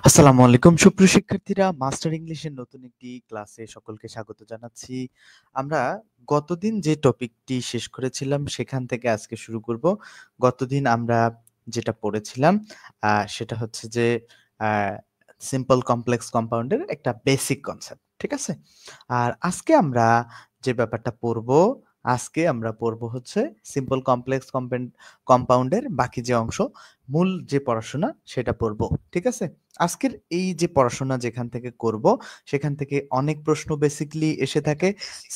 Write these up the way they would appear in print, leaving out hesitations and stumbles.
আসসালামু আলাইকুম সুপ্রিয় শিক্ষার্থীরা, মাস্টার ইংলিশের নতুন একটি ক্লাসে সকলকে স্বাগত জানাচ্ছি। আমরা গতদিন যে টপিকটি শেষ করেছিলাম সেখান থেকে আজকে শুরু করব। গতদিন আমরা যেটা পড়েছিলাম সেটা হচ্ছে যে আ সিম্পল কমপ্লেক্স কম্পাউন্ডের একটা বেসিক কনসেপ্ট। ঠিক আছে? আর আজকে আমরা পড়ব হচ্ছে সিম্পল কমপ্লেক্স কম্পাউন্ডের বাকি যে অংশ, মূল যে পড়াশোনা সেটা পড়ব। ঠিক আছে? আজকের এই যে পড়াশোনা যেখান থেকে করব, সেখান থেকে অনেক প্রশ্ন বেসিক্যালি এসে থাকে।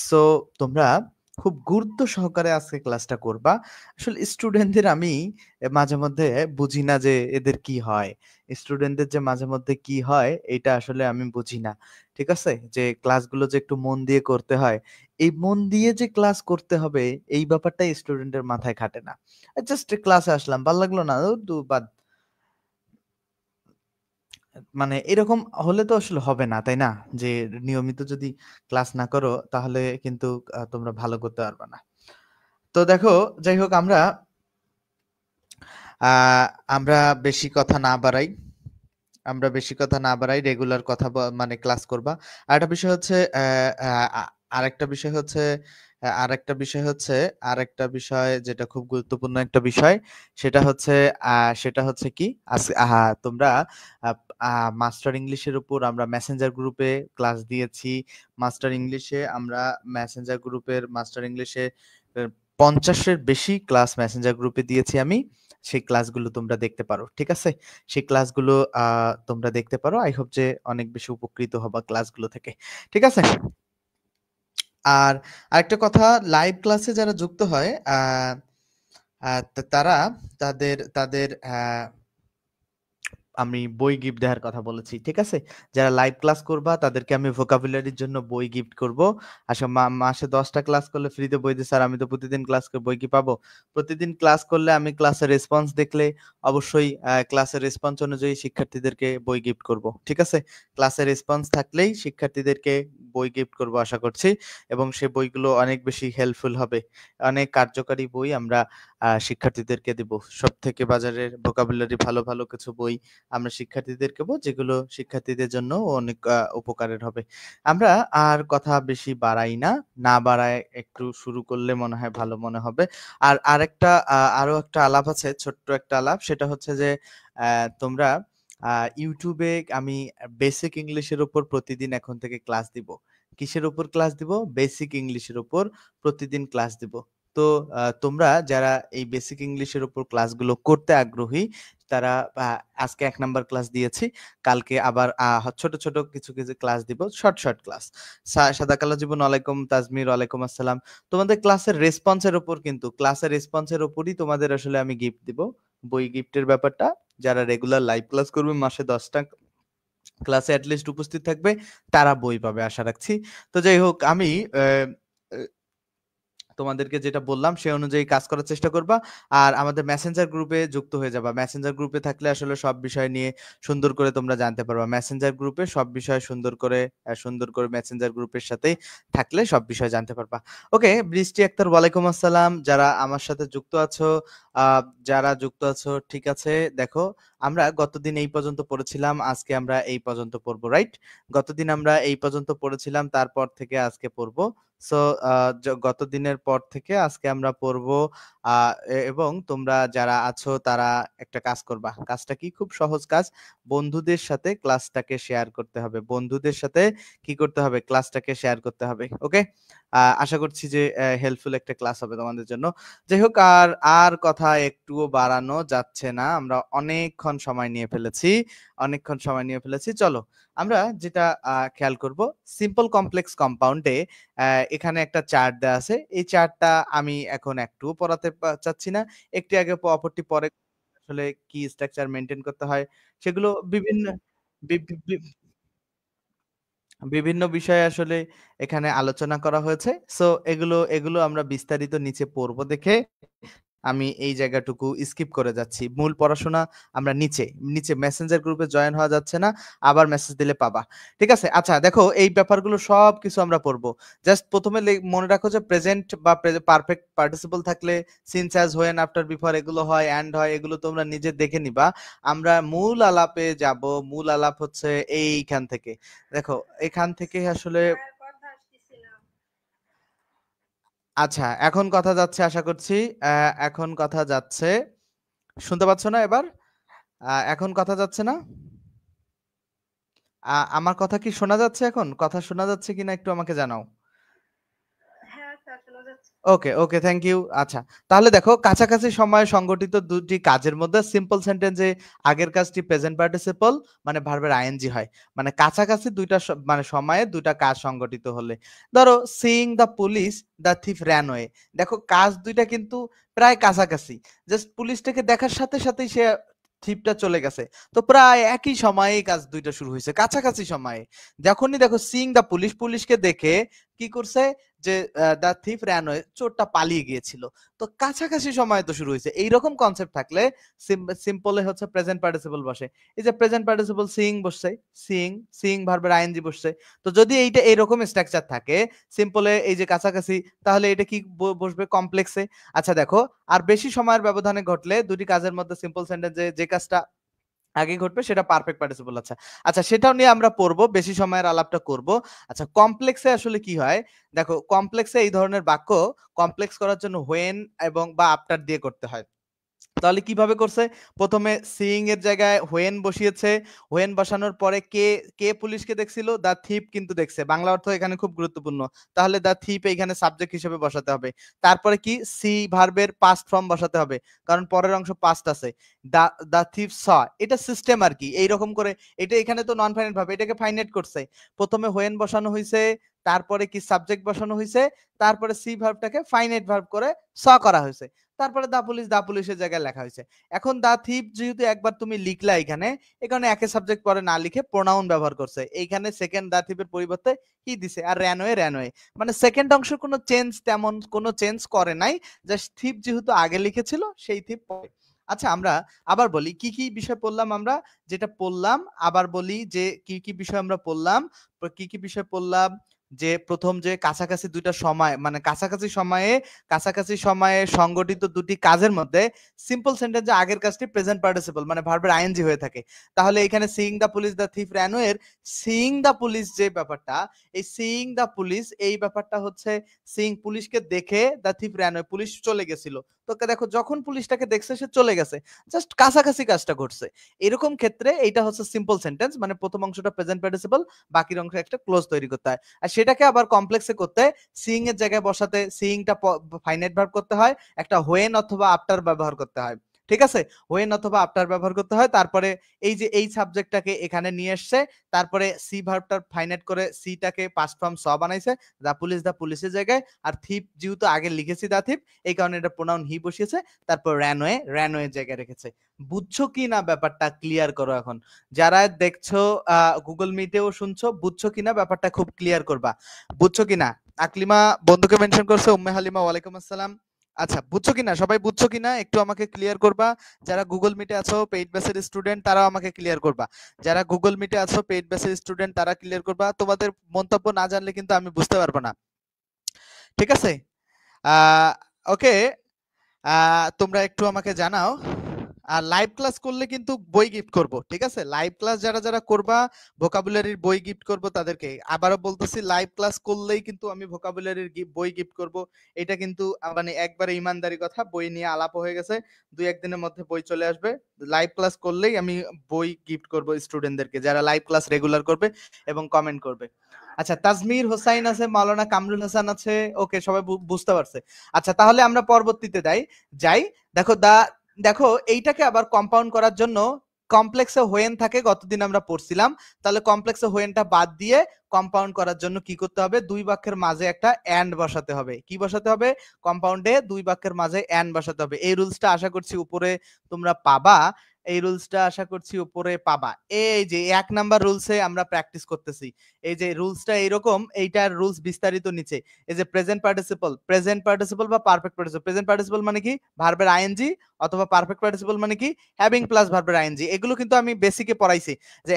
সো তোমরা খুব গুরুত্ব সহকারে আজকে ক্লাসটা করবা। আসলে স্টুডেন্টদের আমি মাঝে মধ্যে বুঝি না যে এদের কি হয়? স্টুডেন্টদের যে মাঝে মধ্যে কি হয় এইটা আসলে আমি বুঝি না। ঠিক আছে? যে ক্লাসগুলো যে একটু মন দিয়ে করতে হয়। এই মন দিয়ে যে ক্লাস করতে হবে এই ব্যাপারটাই স্টুডেন্টের মাথায় খাটে না। জাস্ট ক্লাসে আসলাম, ভাল লাগলো না, বাদ। মানে এরকম হলে তো আসলে হবে না, তাই না? যে নিয়মিত যদি ক্লাস না করো তাহলে কিন্তু তোমরা ভালো করতে পারবা না। তো দেখো, যাই হোক আ আমরা বেশি কথা না বাড়াই। রেগুলার কথা মানে ক্লাস করবা। আরেকটা বিষয় হচ্ছে আরেকটা বিষয় হচ্ছে আরেকটা বিষয় হচ্ছে আরেকটা বিষয় যেটা খুব গুরুত্বপূর্ণ একটা বিষয়, সেটা হচ্ছে আ সেটা হচ্ছে কি? তোমরা আপ আ মাস্টার ইংলিশের উপর আমরা মেসেঞ্জার গ্রুপে ক্লাস দিয়েছি। মাস্টার ইংলিশে ৫০ এর বেশি ক্লাস মেসেঞ্জার গ্রুপে দিয়েছি আমি। সেই ক্লাসগুলো তোমরা দেখতে পারো। ঠিক আছে? সেই ক্লাসগুলো তোমরা দেখতে পারো। আই হোপ যে অনেক বেশি উপকৃত হবা ক্লাসগুলো থেকে। ঠিক আছে? আর আরেকটা কথা, লাইভ ক্লাসে যারা যুক্ত হয় আ আ তারা তাদের তাদের আমি বই গিফট দেওয়ার কথা বলেছি। ঠিক আছে? যারা লাইভ ক্লাস করবা তাদেরকে আমি ভোকাবুলারির জন্য বই গিফট করব। আচ্ছা, মাসে ১০ টা ক্লাস করলে ফ্রিতে বই দিই। স্যার আমি তো প্রতিদিন ক্লাস করে বই কি পাবো? প্রতিদিন ক্লাস করলে আমি ক্লাসের রেসপন্স দেখলে অবশ্যই ক্লাসের রেসপন্স অনুযায়ী শিক্ষার্থীদেরকে বই গিফট করব। ঠিক আছে? ক্লাসের রেসপন্স থাকলেই শিক্ষার্থীদেরকে বই গিফট করব আশা করছি, এবং সে বইগুলো অনেক বেশি হেল্পফুল হবে। অনেক কার্যকারী বই আমরা শিক্ষার্থীদেরকে দিব। সবথেকে বাজারের ভোকাবুলারি ভালো, ভালো কিছু বই আমরা শিক্ষার্থীদেরকে যেগুলো শিক্ষার্থীদের জন্য অনেক উপকারের হবে। আমরা আর কথা বেশি বাড়াই না। না বাড়ায় একটু শুরু করলে মনে হয় ভালো মনে হবে। আর আরো একটা আলাপ আছে, ছোট্ট একটা আলাপ। সেটা হচ্ছে যে তোমরা আ YouTube এ আমি বেসিক ইংলিশের উপর প্রতিদিন এখন থেকে ক্লাস দিব। কিসের উপর ক্লাস দিব? বেসিক ইংলিশের উপর প্রতিদিন ক্লাস দিব। তো তোমরা যারা এই বেসিক ইংলিশের উপর ক্লাসগুলো করতে আগ্রহী, তারা আজকে ১ নাম্বার ক্লাস দিয়েছি। কালকে আবার ছোট, ছোট কিছু ক্লাস দিব। Short, short class. সাদা কালো জীবন, ওয়ালাইকুম তাজমির, ওয়ালাইকুম আসসালাম। তোমাদের ক্লাসের রেসপন্সের উপরই তোমাদের আসলে আমি গিফট দিব। বই গিফটের ব্যাপারটা যারা রেগুলার লাইভ ক্লাস করবে, মাসে ১০ টা ক্লাসে এট লিস্ট উপস্থিত থাকবে, তারা বই পাবে আশা রাখছি। তো যাই হোক, আমি অ্যা তোমাদেরকে যেটা বললাম সে অনুযায়ী কাজ করার চেষ্টা করবা। আর আমাদের মেসেঞ্জার গ্রুপে যুক্ত হয়ে যাবা। মেসেঞ্জার গ্রুপে থাকলে আসলে সব বিষয় নিয়ে সুন্দর করে তোমরা জানতে পারবা। মেসেঞ্জার গ্রুপে সব বিষয় সুন্দর করে মেসেঞ্জার গ্রুপের সাথেই থাকলে সব বিষয় জানতে পারবা। ওকে, বৃষ্টি আক্তার, ওয়ালাইকুম আসসালাম। যারা আমার সাথে যুক্ত আছো, আ যারা যুক্ত আছো ঠিক আছে। দেখো, আমরা গতদিন এই পর্যন্ত পড়েছিলাম, আজকে আমরা এই পর্যন্ত পড়ব, রাইট? গতদিন আমরা এই পর্যন্ত পড়েছিলাম, তারপর থেকে আজকে পড়ব। সো আ গত দিনের পর থেকে আজকে আমরা পড়বো। আ এবং তোমরা যারা আছো তারা একটা কাজ করবা। কাজটা কি? খুব সহজ কাজ। বন্ধুদের সাথে ক্লাসটাকে শেয়ার করতে হবে। বন্ধুদের সাথে কি করতে হবে? ক্লাসটাকে শেয়ার করতে হবে। ওকে? আশা করছি যে হেল্পফুল একটা ক্লাস হবে তোমাদের জন্য। যাই হোক, আর কথা একটুও বাড়ানো যাচ্ছে না। আমরা অনেকক্ষণ সময় নিয়ে ফেলেছি। চলো, আমরা যেটা খেয়াল করব, সিম্পল কমপ্লেক্স কম্পাউন্ডে এখানে একটা চার্ট দেয়া আছে। এই চার্টটা আমি এখন একটুও পড়াতে চাচ্ছি না। একটু আগে অপরটি পরে আসলে কি স্ট্রাকচার মেইনটেইন করতে হয় সেগুলো বি বি বি বিভিন্ন বিষয়ে আসলে এখানে আলোচনা করা হয়েছে। সো এগুলো আমরা বিস্তারিত নিচে পড়ব দেখে আমি এই জায়গাটুকু স্কিপ করে যাচ্ছি। মূল পড়াশোনা আমরা নিচে, নিচে মেসেঞ্জার গ্রুপে জয়েন হওয়া যাচ্ছে না। আবার মেসেজ দিলে পাবা। ঠিক আছে? আচ্ছা দেখো এই ব্যাপারগুলো সবকিছু আমরা পড়বো। জাস্ট ১ম এ মনে রাখো যে প্রেজেন্ট বা পারফেক্ট পার্টিসিপল থাকলে since, as, when, after, before এগুলো হয়, অ্যান্ড হয়, এগুলো তোমরা নিজে দেখে নিবা। আমরা মূল আলাপে যাব। মূল আলাপ হচ্ছে এইখান থেকে। দেখো এখান থেকে আসলে আচ্ছা এখন কথা যাচ্ছে আশা করছি। এখন কথা যাচ্ছে। শুনতে পাচ্ছ না এবার? এখন কথা যাচ্ছে না? আমার কথা কি শোনা যাচ্ছে এখন? কথা শোনা যাচ্ছে কিনা একটু আমাকে জানাও। ওকে, ওকে, থ্যাংক ইউ। আচ্ছা, তাহলে দেখো কাছাকাছি সময়ে সংগঠিত ২ টি কাজের মধ্যে সিম্পল সেন্টেন্সে আগের কাজটি প্রেজেন্ট পার্টিসিপল মানে ভার্বের আইএনজি হয়। মানে কাছাকাছি ২ টা মানে সময়ে ২ টা কাজ সংগঠিত হলে। ধরো seeing the police, the thief ran away। দেখো কাজ ২ টা কিন্তু প্রায় কাছাকাছি। জাস্ট পুলিশটাকে দেখার সাথে সাথেই সে থিফটা চলে গেছে। তো প্রায় একই সময়েই কাজ ২ টা শুরু হইছে। কাছাকাছি সময়ে। যখনই দেখো সিইং দ্য পুলিশ, পুলিশকে দেখে কি করছে যে দ্য থিফ ran away চোরটা পালিয়ে গিয়েছিল। তো কাছাকাছি সময়ে তো শুরু হইছে। এইরকম কনসেপ্ট থাকলে সিম্পলে হচ্ছে প্রেজেন্ট পার্টিসিপল বসে। এই যে প্রেজেন্ট পার্টিসিপল সিইং বসছে, সিইং, সিইং ভার্বের আইএনজি বসছে। তো যদি এইটা এরকম স্ট্রাকচার থাকে সিম্পলে এই যে কাছাকাছি তাহলে এটা কি বসবে কমপ্লেক্সে। আচ্ছা দেখো আর বেশি সময়ের ব্যবধানে ঘটলে দুটি কাজের মধ্যে সিম্পল সেন্টেন্সে যে কাজটা আগে ঘটবে সেটা পারফেক্ট পার্টিসিপল। আচ্ছা আচ্ছা সেটাও নিয়ে আমরা পড়বো, বেশি সময়ের আলাপটা করব। আচ্ছা কমপ্লেক্সে আসলে কি হয় দেখো, কমপ্লেক্সে এই ধরনের বাক্য কমপ্লেক্স করার জন্য হোয়েন এবং বা আফটার দিয়ে করতে হয়। তাহলে কিভাবে করছে? ১ম এ সিইং এর জায়গায় হোয়েন বসিয়েছে। হোয়েন বসানোর পরে কে কে পুলিশকে দেখছিল? দ্য থিপ কিন্তু দেখছে। বাংলা অর্থ এখানে খুব গুরুত্বপূর্ণ। তাহলে দ্য থিপ এইখানে সাবজেক্ট হিসেবে বসাতে হবে। তারপরে কি সি ভার্বের পাস্ট ফর্ম বসাতে হবে। কারণ পরের অংশ পাস্ট আছে। দ্য দ্য থিপ স এটা সিস্টেম আরকি। এইরকম করে এটা এখানে তো নন ফাইনাইট ভার্ব এটাকে ফাইনাইট করছে। ১ম এ হোয়েন বসানো হইছে, তারপরে কি সাবজেক্ট বসানো হইছে, তারপরে সি ভার্বটাকে ফাইনাইট ভার্ব করে স করা হইছে। তারপরে দা পুলিশের জায়গায় লেখা হয়েছে। এখন দা থিপ যেহেতু একবার তুমি লিখলা এখানে, এই কারণে একে সাবজেক্ট পরে না লিখে প্রোনাউন ব্যবহার করছে। এইখানে সেকেন্ড দা থিপের পরিবর্তে হি দিছে আর ran away। মানে সেকেন্ড অংশের কোনো চেঞ্জ তেমন কোনো চেঞ্জ করে নাই। জাস্ট থিপ যেহেতু আগে লিখেছিল সেই থিপ পরে। আচ্ছা আমরা আবার বলি কি কি বিষয় পড়লাম আমরা? যেটা পড়লাম আবার বলি যে কি কি বিষয় আমরা পড়লাম? কি কি বিষয় পড়লাম? যে ১ম যে কাছাকাছি ২ টা সময় মানে কাছাকাছি সময়ে সংগঠিত ২ টি কাজের মধ্যে সিম্পল সেন্টেন্সে আগের কাজটি প্রেজেন্ট পার্টিসিপল মানে ভার্বের আইএনজি হয়ে থাকে। তাহলে এখানে seeing the police the thief ran away এর সিইং দ্য পুলিশ যে ব্যাপারটা, এই সিইং দ্য পুলিশ এই ব্যাপারটা হচ্ছে সিইং পুলিশকে দেখে the thief ran away police চলে গেছিল। তো দেখো যখন পুলিশটাকে দেখছে সে চলে গেছে। জাস্ট কাছাকাছি কাজটা ঘটছে। এরকম ক্ষেত্রে এইটা হচ্ছে সিম্পল সেন্টেন্স মানে ১ম অংশটা প্রেজেন্ট পার্টিসিপল, বাকির অংশে একটা ক্লোজ তৈরি করতে হয়। আর সেটাকে আবার কমপ্লেক্সে করতে সিইং এর জায়গায় বসাতে সিইংটা ফাইনাইট ভার্ব করতে হয়, একটা হোয়েন অথবা আফটার ব্যবহার করতে হয়। ঠিক আছে? হোয়েন অথবা আফটার ব্যবহার করতে হয়। তারপরে এই যে এই সাবজেক্টটাকে এখানে নিয়ে এসছে, তারপরে সি ভার্বটা ফাইনাইট করে সিটাকে পাস্ট ফর্ম স বানাইছে, দা পুলিশের জায়গায়। আর থিপ যেহেতু আগে লিখেছি দা থিপ, এই কারণে এটা প্রোনাউন হি বসিয়েছে। তারপর ran away এর জায়গায় রেখেছে। বুঝছো কি না ব্যাপারটা ক্লিয়ার করো এখন। যারা দেখছো গুগল মিটেও শুনছো, বুঝছো কিনা ব্যাপারটা খুব ক্লিয়ার করবা। বুঝছো কিনা? আকলিমা বন্ধুকে মেনশন করছে, উম্মে হালিমা ওয়ালাইকুম আসসালাম। আচ্ছা বুঝছো কিনা? সবাই বুঝছো কিনা? একটু আমাকে ক্লিয়ার করবা। যারা গুগল মিটে আছো পেইড ব্যাচের স্টুডেন্ট তারাও আমাকে ক্লিয়ার করবা। যারা গুগল মিটে আছো পেইড ব্যাচের স্টুডেন্ট তারা ক্লিয়ার করবা। তোমাদের মন্তব্য না জানলে কিন্তু আমি বুঝতে পারবো না। ঠিক আছে? আ ওকে। তোমরা একটু আমাকে জানাও। আর লাইভ ক্লাস করলে কিন্তু বই গিফট করব। ঠিক আছে? লাইভ ক্লাস যারা করবা ভোকাবুলারির বই গিফট করব তাদেরকে। আবারও বলতেছি লাইভ ক্লাস করলেই কিন্তু আমি ভোকাবুলারির বই গিফট করব। এটা কিন্তু মানে একবারে ইমানদারি কথা। বই নিয়ে আলাপ হয়ে গেছে। ২-১ দিনের মধ্যে বই চলে আসবে। লাইভ ক্লাস করলেই আমি বই গিফট করব স্টুডেন্টদেরকে যারা লাইভ ক্লাস রেগুলার করবে এবং কমেন্ট করবে। আচ্ছা তাজমির হোসাইন আছে, মাওলানা কামরুল হাসান আছে। ওকে সবাই বুঝতে পারছে। আচ্ছা তাহলে আমরা পরবর্তীতে যাই। দেখো এইটাকে আবার কম্পাউন্ড করার জন্য কমপ্লেক্সে হোয়েন থাকে গতদিন আমরা পড়ছিলাম। তাহলে কমপ্লেক্সে হোয়েনটা বাদ দিয়ে কম্পাউন্ড করার জন্য কি করতে হবে? ২ বাক্যের মাঝে একটা এন্ড বসাতে হবে। কি বসাতে হবে? কম্পাউন্ডে ২ বাক্যের মাঝে এন্ড বসাতে হবে। এই রুলসটা আশা করছি উপরে তোমরা পাবা। এই রুলসটা আশা করছি উপরে পাবা। এই যে ১ নাম্বার রুলসে আমরা প্র্যাকটিস করতেছি। এই যে রুলসটা এইরকম, এইটার রুলস বিস্তারিত নিচে। এই যে প্রেজেন্ট পার্টিসিপল বা পারফেক্ট পার্টিসিপল। প্রেজেন্ট পার্টিসিপল মানে কি? ভার্বের আইএনজি, অথবা পারফেক্ট পার্টিসিপল মানে কি? হ্যাভিং প্লাস ভার্বের আইএনজি। এগুলো কিন্তু আমি বেসিকে পড়াইছি যে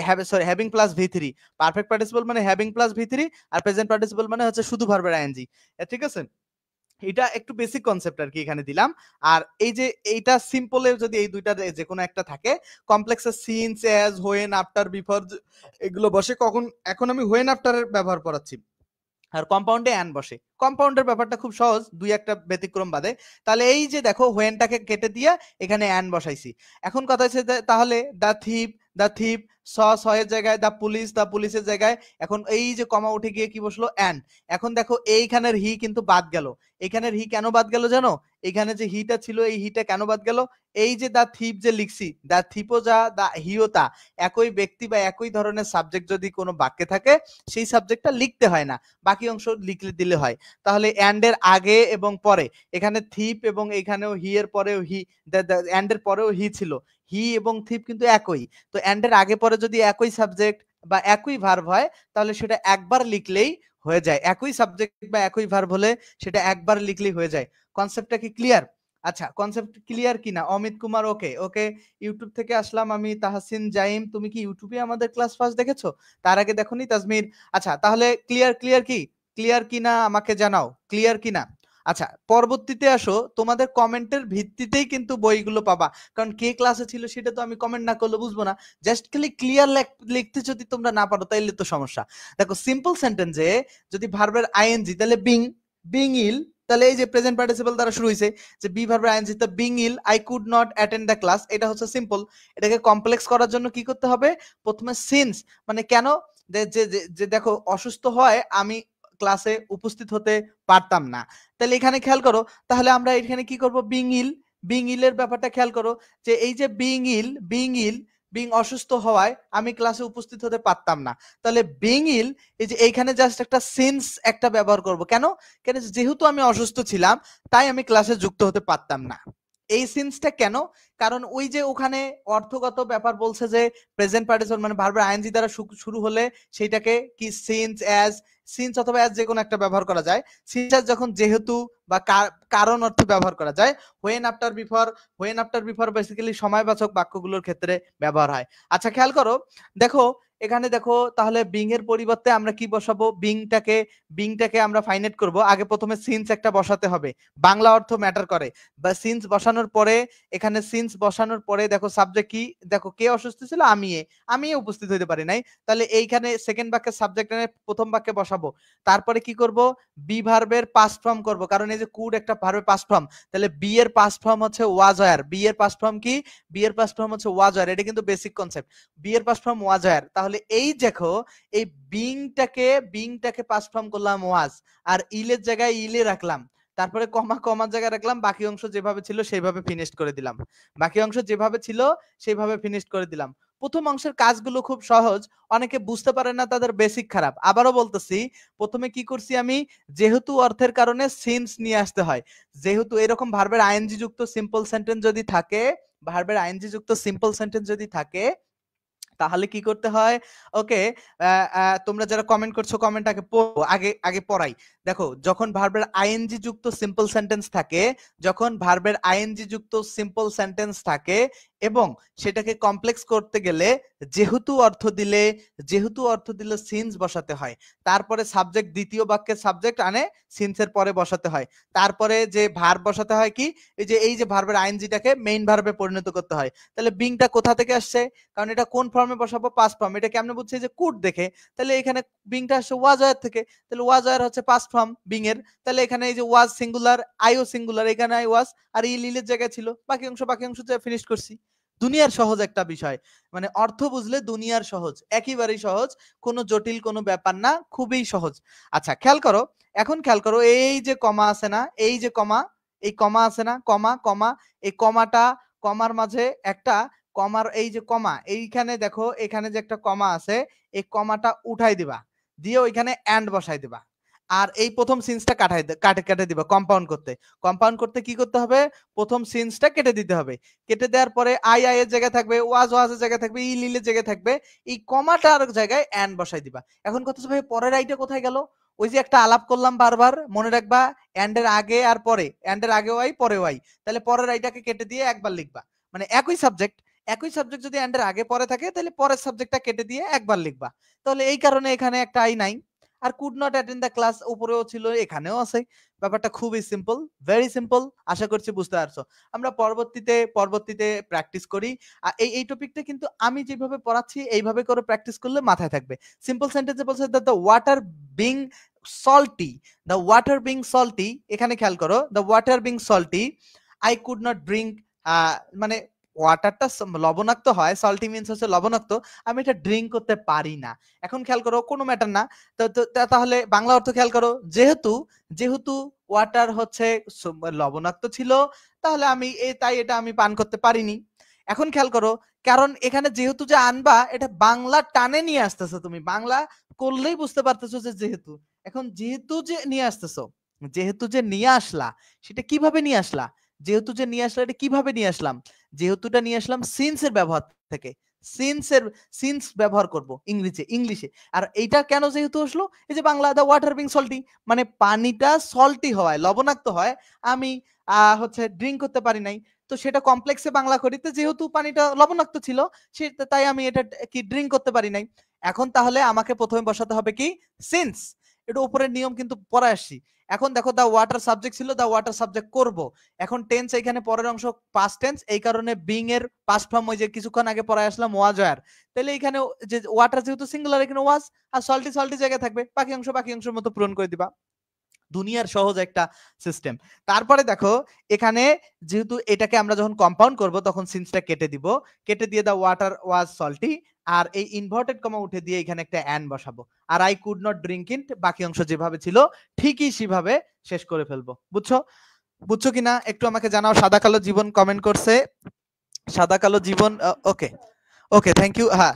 হ্যাভিং প্লাস ভি3। পারফেক্ট পার্টিসিপল মানে হ্যাভিং প্লাস ভি3, আর প্রেজেন্ট পার্টিসিপল মানে হচ্ছে শুধু ভার্বের আইএনজি। ঠিক আছে? এটা একটু বেসিক কনসেপ্ট আর কি এখানে দিলাম। আর এই যে এইটা সিম্পলে যদি এই দুইটা যে কোনো একটা থাকে, কমপ্লেক্সে since, as, when, after, before এগুলো বসে, কখন এখন আমি হোয়েন আফটারের ব্যবহার করাচ্ছি। আর কম্পাউন্ডে অ্যান বসে। কম্পাউন্ডের ব্যাপারটা খুব সহজ, দুই একটা ব্যতিক্রম বাদে। তাহলে এই যে দেখো হোয়েনটাকে কেটে দিয়ে এখানে অ্যান বসাইছি। এখন কথা হচ্ছে তাহলে দ্য থিপ এর জায়গায় দ্য পুলিশের জায়গায় এখন এই যে কমা উঠে গিয়ে কি বসলো? অ্যান। এখন দেখো এইখানের হি কিন্তু বাদ গেল। এখানের হি কেন বাদ গেল জানো? এখানে যে হিটা ছিল এই হিটা কেন বাদ গেল? এই যে দ্য থিপ যে লিখছি, দ্য থিপও যা দ্য হিও তা, একই ব্যক্তি বা একই ধরনের সাবজেক্ট যদি কোনো বাক্যে থাকে সেই সাবজেক্টটা লিখতে হয় না, বাকি অংশ লিখলে দিলে হয়। তাহলে অ্যান্ড এর আগে এবং পরে, এখানে থিপ এবং এখানেও হি এর পরেও হি, অ্যান্ড এর পরেও হি ছিল, হি এবং থিপ কিন্তু একই। তো অ্যান্ড এর আগে পরে যদি একই সাবজেক্ট বা একই ভার্ব হয় তাহলে সেটা একবার লিখলেই হয়ে যায়। একই সাবজেক্ট বা একই ভার্ব হলে সেটা একবার লিখলেই হয়ে যায়। কনসেপ্টটা কি ক্লিয়ার? আচ্ছা, কনসেপ্ট ক্লিয়ার কিনা? অমিত কুমার ওকে ওকে। ইউটিউব থেকে আসলাম আমি তাহসিন জাইম। তুমি কি ইউটিউবে আমাদের ক্লাস ফার্স্ট দেখেছো? তার আগে দেখোনি তাজমির? আচ্ছা, তাহলে ক্লিয়ার কি? ক্লিয়ার কিনা আমাকে জানাও, ক্লিয়ার কিনা? আচ্ছা, পরবর্তীতে আসো, তোমাদের কমেন্টের ভিত্তিতেই কিন্তু বইগুলো পাবা। কারণ কে ক্লাসে ছিল সেটা তো আমি কমেন্ট না করলে বুঝবো না। জাস্ট খালি ক্লিয়ার লিখতে যদি তোমরা না পারো তাইলে তো সমস্যা। দেখো সিম্পল সেন্টেন্সে যদি ভার্বের আইএনজি, তাহলে বিং ইল, তাহলে এই যে প্রেজেন্ট পার্টিসিপল দ্বারা শুরু হয়েছে, যে বি ভার্বের আইএনজি তো being ill, I could not attend the class, এটা হচ্ছে সিম্পল। এটাকে কমপ্লেক্স করার জন্য কি করতে হবে? প্রথমে সিন্স, মানে কেন, যে দেখো অসুস্থ হয় আমি ক্লাসে উপস্থিত হতে পারতাম না। তাহলে এখানে খেয়াল করো, তাহলে আমরা এখানে কি করব? বিং ইলের ব্যাপারটা খেয়াল করো, যে এই যে বিং অসুস্থ হওয়ায় আমি ক্লাসে উপস্থিত হতে পারতাম না। তাহলে বিং ইল, এই যে এইখানে জাস্ট একটা সিন্স একটা ব্যবহার করব। কেন? যেহেতু আমি অসুস্থ ছিলাম তাই আমি ক্লাসে যুক্ত হতে পারতাম না। এই সিন্সটা কেন? কারণ ওই যে ওখানে অর্থগত ব্যাপার বলছে যে প্রেজেন্ট পার্টিসিপল মানে ভার্বের আইএনজি দ্বারা শুরু হলে সেইটাকে কি সিন্স অথবা অ্যাজ যে কোনো একটা ব্যবহার করা যায়। সিন্স অ্যাজ যখন যেহেতু বা কারণ অর্থে ব্যবহার করা যায়। হোয়েন আফটার বিফোর বেসিক্যালি সময়বাচক বাক্যগুলোর ক্ষেত্রে ব্যবহার হয়। আচ্ছা, খেয়াল করো, দেখো এখানে দেখো, তাহলে বিং এর পরিবর্তে আমরা কি বসাবো? বিংটাকে আমরা ফাইনেট করব। আগে প্রথমে সিন্স একটা বসাতে হবে, বাংলা অর্থ ম্যাটার করে। বা সিন্স বসানোর পরে, এখানে সিন্স বসানোর পরে দেখো সাবজেক্ট কি, দেখো কে অসুস্থ ছিল? আমি উপস্থিত হতে পারি নাই। তাহলে এইখানে সেকেন্ড বাক্যের সাবজেক্ট এনে প্রথম বাক্যে বসাবো। তারপরে কি করব? বি ভার্বের পাস্ট ফর্ম করব, কারণ এই যে কুড একটা ভার্বের পাস্ট ফর্ম। তাহলে বি এর পাস্ট ফর্ম হচ্ছে ওয়াজ ওয়্যার। বি এর পাস্ট ফর্ম কি? বি এর পাস্ট ফর্ম হচ্ছে ওয়াজ ওয়্যার। এটা কিন্তু বেসিক কনসেপ্ট। বি এর পাস্ট ফর্ম ওয়াজ ওয়্যার। তাহলে এই দেখো, এই বিংটাকে পাস্ট ফর্ম করলাম ওয়াজ, আর ইলের জায়গায় ইলে রাখলাম, তারপরে কমার জায়গায় রাখলাম, বাকি অংশ যেভাবে ছিল সেইভাবে ফিনিশ করে দিলাম। প্রথম অংশের কাজগুলো খুব সহজ, অনেকে বুঝতে পারে না, তাদের বেসিক খারাপ। আবারও বলতেছি, প্রথমে কি করছি আমি? যেহেতু অর্থের কারণে সিন্স নিয়ে আসতে হয়। যেহেতু এরকম ভার্বের আইএনজি যুক্ত সিম্পল সেন্টেন্স যদি থাকে, তাহলে কি করতে হয়? ওকে, তোমরা যারা কমেন্ট করছো কমেন্ট আগে পড়ো, আগে পড়াই। দেখো, যখন ভার্বের আইএনজি যুক্ত সিম্পল সেন্টেন্স থাকে এবং সেটাকে কমপ্লেক্স করতে গেলে যেহেতু অর্থ দিলে সিন্স বসাতে হয়। তারপরে সাবজেক্ট, দ্বিতীয় বাক্যের সাবজেক্ট আনে সিন্সের পরে বসাতে হয়। তারপরে যে ভার্ব বসাতে হয় কি, এই যে ভার্বের আইএনজিটাকে মেইন ভার্বে পরিণত করতে হয়। তাহলে বিংটা কোথা থেকে আসছে? কারণ এটা কোন ফর্মে বসাবো? Past form. এটা কেমনে বুঝছি? যে কুড দেখে। তাহলে এখানে বিংটা আসছে ওয়াজ ওয়্যার থেকে। তাহলে ওয়াজ ওয়্যার হচ্ছে পাস্ট ফর্ম বিং এর। তাহলে এখানে এই যে ওয়াজ সিঙ্গুলার, আইও সিঙ্গুলার, এখানে আই ওয়াজ, আর ইলের জায়গায় ছিল। বাকি অংশ ফিনিশ করছি। দুনিয়ার সহজ একটা বিষয়, মানে অর্থ বুঝলে দুনিয়ার সহজ, একেবারেই সহজ, কোনো জটিল কোনো ব্যাপার না, খুবই সহজ। আচ্ছা, এখন খেয়াল করো, এই যে কমা আছে না, এই কমা আছে না, কমা, এই কমার মাঝে একটা এই যে কমা, এইখানে দেখো, এখানে যে একটা কমা আছে, এই কমাটা উঠাই দিবা, দিয়ে ওইখানে অ্যান্ড বসাই দিবা। আর এই প্রথম সিন্সটা কাটে দিবা কম্পাউন্ড করতে কি করতে হবে, প্রথম সিন্সটা কেটে দিতে হবে। কেটে দেওয়ার পরে আই এর জায়গায় থাকবে, ওয়াজের জায়গায় থাকবে, লিলের জায়গায় থাকবে, এই কমাটার জায়গায় অ্যান বসাই দিবা। এখন কথা হচ্ছে ভাই পরের আইটা কোথায় গেল? ওই যে একটা আলাপ করলাম বারবার, মনে রাখবা এন্ডের আগে আর পরে, এন্ডের আগে ওয়াই পরে ওয়াই, তাহলে পরের আইটাকে কেটে দিয়ে একবার লিখবা। মানে একই সাবজেক্ট যদি এন্ডের আগে পরে থাকে তাহলে পরের সাবজেক্টটা কেটে দিয়ে একবার লিখবা। তাহলে এই কারণে এখানে একটা আই নাই। আর could not attend the class উপরেও ছিল, এখানেও আছে। ব্যাপারটা খুবই সিম্পল, ভেরি সিম্পল। আশা করছি বুঝতে পারছো। আমরা পরবর্তীতে প্র্যাকটিস করি। আর এই টপিকটা কিন্তু আমি যেভাবে পড়াচ্ছি এইভাবে করে প্র্যাকটিস করলে মাথায় থাকবে। সিম্পল সেন্টেন্সে বলছে the water being salty, the water being salty, এখানে খেয়াল করো, the water being salty I could not drink, মানে ওয়াটারটা লবণাক্ত হয়, সল্টি মিন্স হচ্ছে লবণাক্ত, আমি এটা ড্রিঙ্ক করতে পারি না। এখন খেয়াল করো কোনো ম্যাটার না, তাহলে বাংলা অর্থ খেয়াল করো, যেহেতু ওয়াটার হচ্ছে লবণাক্ত ছিল, তাহলে আমি তাই এটা আমি পান করতে পারিনি। এখন খেয়াল করো, কারণ এখানে যেহেতু যে আনবা, এটা বাংলা টানে নিয়ে আসতেছো, তুমি বাংলা করলেই বুঝতে পারতেছো যে যেহেতু। এখন যেহেতু যে নিয়ে আসতেছো, যেহেতু যে নিয়ে আসলা, সেটা কিভাবে নিয়ে আসলা? যেহেতু যে নিয়ে আসলা, এটা কিভাবে নিয়ে আসলাম? যেহেতুটা নিয়ে আসলাম সিন্সের ব্যবহার থেকে। সিন্স ব্যবহার করব ইংলিশে। আর এইটা কেন যেহেতু আসলো, এই যে Bangla the water being salty, মানে পানিটা সল্টি হয়, লবণাক্ত হয়, আমি হচ্ছে ড্রিঙ্ক করতে পারি নাই। তো সেটা কমপ্লেক্সে বাংলা করিতে, যেহেতু পানিটা লবণাক্ত ছিল, তাই আমি এটা কি ড্রিঙ্ক করতে পারি নাই। এখন তাহলে আমাকে প্রথমে বসাতে হবে কি সিন্স। এটা উপরের নিয়ম কিন্তু পড়ে আসছি। এখন দেখো দা ওয়াটার সাবজেক্ট ছিল, দা ওয়াটার সাবজেক্ট করব। এখন টেন্স এখানে পরের অংশ পাস্ট টেন্স, এই কারণে বিং এর পাস্ট ফর্ম ওই যে কিছুক্ষণ আগে পড়ায় আসলাম ওয়াজ ওয়্যার। তাহলে এখানে যে ওয়াটার যেহেতু সিঙ্গুলার, এখানে ওয়াজ, আর সল্টি জায়গায় থাকবে, বাকি অংশের মতো পূরণ করে দিবা। দুনিয়ার সহজ একটা সিস্টেম। তারপরে দেখো এখানে যেহেতু এটাকে আমরা যখন কম্পাউন্ড করব তখন সিন্সটা কেটে দিব, কেটে দিয়ে দা ওয়াটার ওয়াজ সল্টি, আর এই ইনভার্টেড কমা উঠে দিয়ে এখানে একটা অ্যান বসাবো। আর I could not drink it, বাকি অংশ যেভাবে ছিল ঠিকই সেভাবে শেষ করে ফেলবো। বুঝছো কিনা একটু আমাকে জানাও। সাদা কালো জীবন কমেন্ট করছে, সাদা কালো জীবন, ওকে ওকে, থ্যাংক ইউ। হ্যাঁ,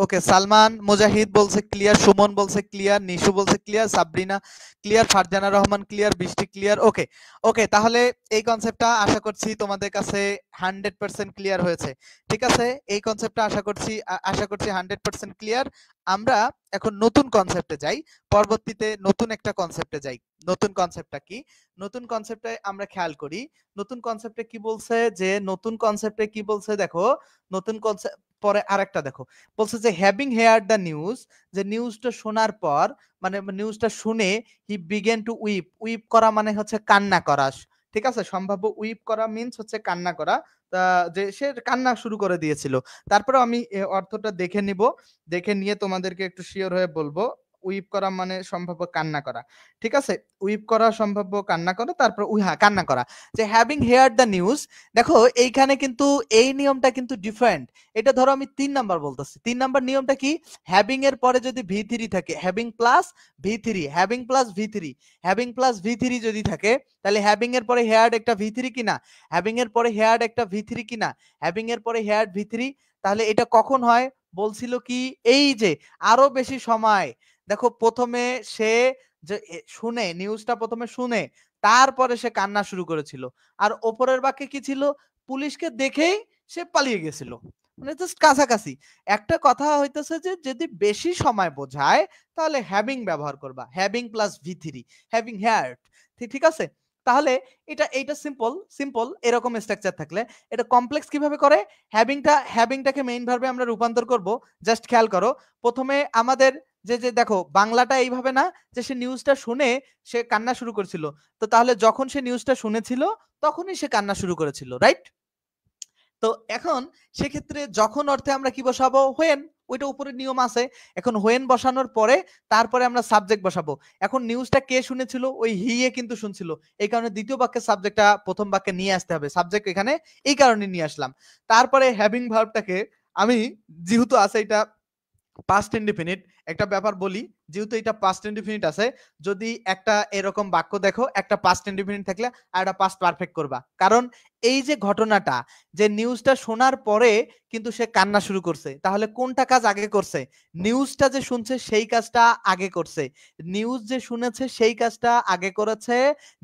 ওকে সালমান মুজাহিদ বলছে ক্লিয়ার, সুমন বলছে ক্লিয়ার, নিশু বলছে clear, Sabrina clear, Farzana Rahman clear, বৃষ্টি ক্লিয়ার। ওকে তাহলে এই কনসেপ্টটা আশা করছি তোমাদের কাছে 100% ক্লিয়ার হয়েছে। ঠিক আছে, এই কনসেপ্টটা আশা করছি 100% ক্লিয়ার। আমরা এখন নতুন কনসেপ্টে যাই, পরবর্তীতে নতুন একটা কনসেপ্টে যাই। নতুন কনসেপ্টটা কি? নতুন কনসেপ্টে আমরা খেয়াল করি, নতুন কনসেপ্টে কি বলছে দেখো, নতুন কনসেপ্ট পরে আরেকটা দেখো, বলছে যে হ্যাভিং হেয়ার দ্য নিউজ, যে নিউজটা শোনার পর, মানে নিউজটা শুনে হি বিগেন টু উইপ করা মানে হচ্ছে কান্না করা। ঠিক আছে, সম্ভাব্য উইপ করা মিন্স হচ্ছে কান্না করা। যে সে কান্না শুরু করে দিয়েছিল। তারপরে আমি অর্থটা দেখে নিব, দেখে নিয়ে তোমাদেরকে একটু শিওর হয়ে বলবো। উইপ করা মানে সম্ভাব্য কান্না করা। ঠিক আছে, উইপ করা সম্ভাব্য কান্না করা, তারপর হ্যাঁ কান্না করা। যে হ্যাভিং হেয়ার দ্য নিউজ, দেখো এইখানে কিন্তু এই নিয়মটা কিন্তু ডিফারেন্ট। এটা ধরো আমি 3 নাম্বার বলতেছি। 3 নাম্বার নিয়মটা কি? হ্যাভিং এর পরে যদি ভি3 থাকে, হ্যাভিং প্লাস ভি3, হ্যাভিং প্লাস ভি3 যদি থাকে, তাহলে হ্যাভিং এর পরে হেয়ার্ড একটা ভি3 কিনা, হ্যাভিং এর পরে হেয়ার্ড একটা ভি3 কিনা, হ্যাভিং এর পরে হেয়ার্ড ভি3। তাহলে এটা কখন হয় বলছিল কি, এই যে আরো বেশি সময়, দেখো প্রথমে সে যে শুনে, নিউজটা প্রথমে শুনে তারপরে সে কান্না শুরু করেছিল। আর ওপরের বাক্যে কি ছিল? পুলিশকে দেখেই সে পালিয়ে গেছিল। মানে জাস্ট কাছাকাছি। একটা কথা হইতেছে যে যদি বেশি সময় বোঝায় তাহলে হ্যাভিং ব্যবহার করবা, হ্যাভিং প্লাস ভি3, হ্যাভিং হ্যার্ট। ঠিক আছে, তাহলে এইটা সিম্পল এরকম স্ট্রাকচার থাকলে। এটা কমপ্লেক্স কিভাবে করে? হ্যাভিংটাকে মেইন ভার্বে আমরা রূপান্তর করব। জাস্ট খেয়াল করো, প্রথমে আমাদের যে দেখো বাংলাটা এইভাবে না, যে সে নিউজটা শুনে সে কান্না শুরু করেছিল। তো তাহলে যখন সে নিউজটা শুনেছিল তখনই সে কান্না শুরু করেছিল, রাইট? তো এখন সেক্ষেত্রে যখন অর্থে আমরা কি বসাবো? হোয়েন। ওইটা উপরে নিয়ম আছে। এখন হোয়েন বসানোর পরে তারপরে আমরা সাবজেক্ট বসাবো। এখন নিউজটা কে শুনেছিল? ওই হি এ কিন্তু শুনছিল। এই কারণে দ্বিতীয় বাক্যের সাবজেক্টটা প্রথম বাক্যে নিয়ে আসতে হবে। সাবজেক্ট এখানে এই কারণে নিয়ে আসলাম। তারপরে হ্যাভিং ভার্বটাকে আমি যেহেতু আছে এটা পাস্ট ইনডিফিনিট, একটা ব্যাপার বলি, যেহেতু এটা পাস্ট ইনডিফিনিট আছে, যদি একটা এরকম বাক্য দেখো, একটা পাস্ট ইনডিফিনিট থাকলে আর একটা পাস্ট পারফেক্ট করবা। কারণ এই যে ঘটনাটা, যে নিউজটা শোনার পরে কিন্তু সে কান্না শুরু করছে, তাহলে কোনটা কাজ আগে করছে? নিউজটা যে শুনছে সেই কাজটা আগে করছে। নিউজ যে শুনেছে সেই কাজটা আগে করেছে।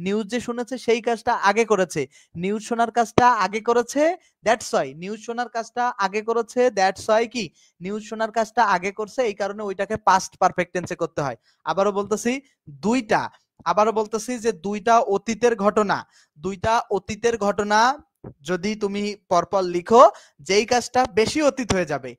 নিউজ যে শুনেছে সেই কাজটা আগে করেছে। নিউজ শোনার কাজটা আগে করেছে, দ্যাটস ওয়াই নিউজ শোনার কাজটা আগে করেছে, দ্যাটস ওয়াই কি নিউজ শোনার কাজটা আগে করছে, এই কারণে ওইটাকে পাস্ট পারফেক্ট টেন্সে করতে হয়। আবারও বলতেছি, দুইটা আবারও বলতেছি যে দুইটা অতীতের ঘটনা, দুইটা অতীতের ঘটনা যদি তুমি পরপর লিখো, যেই কাজটা বেশি অতীত হয়ে যাবে,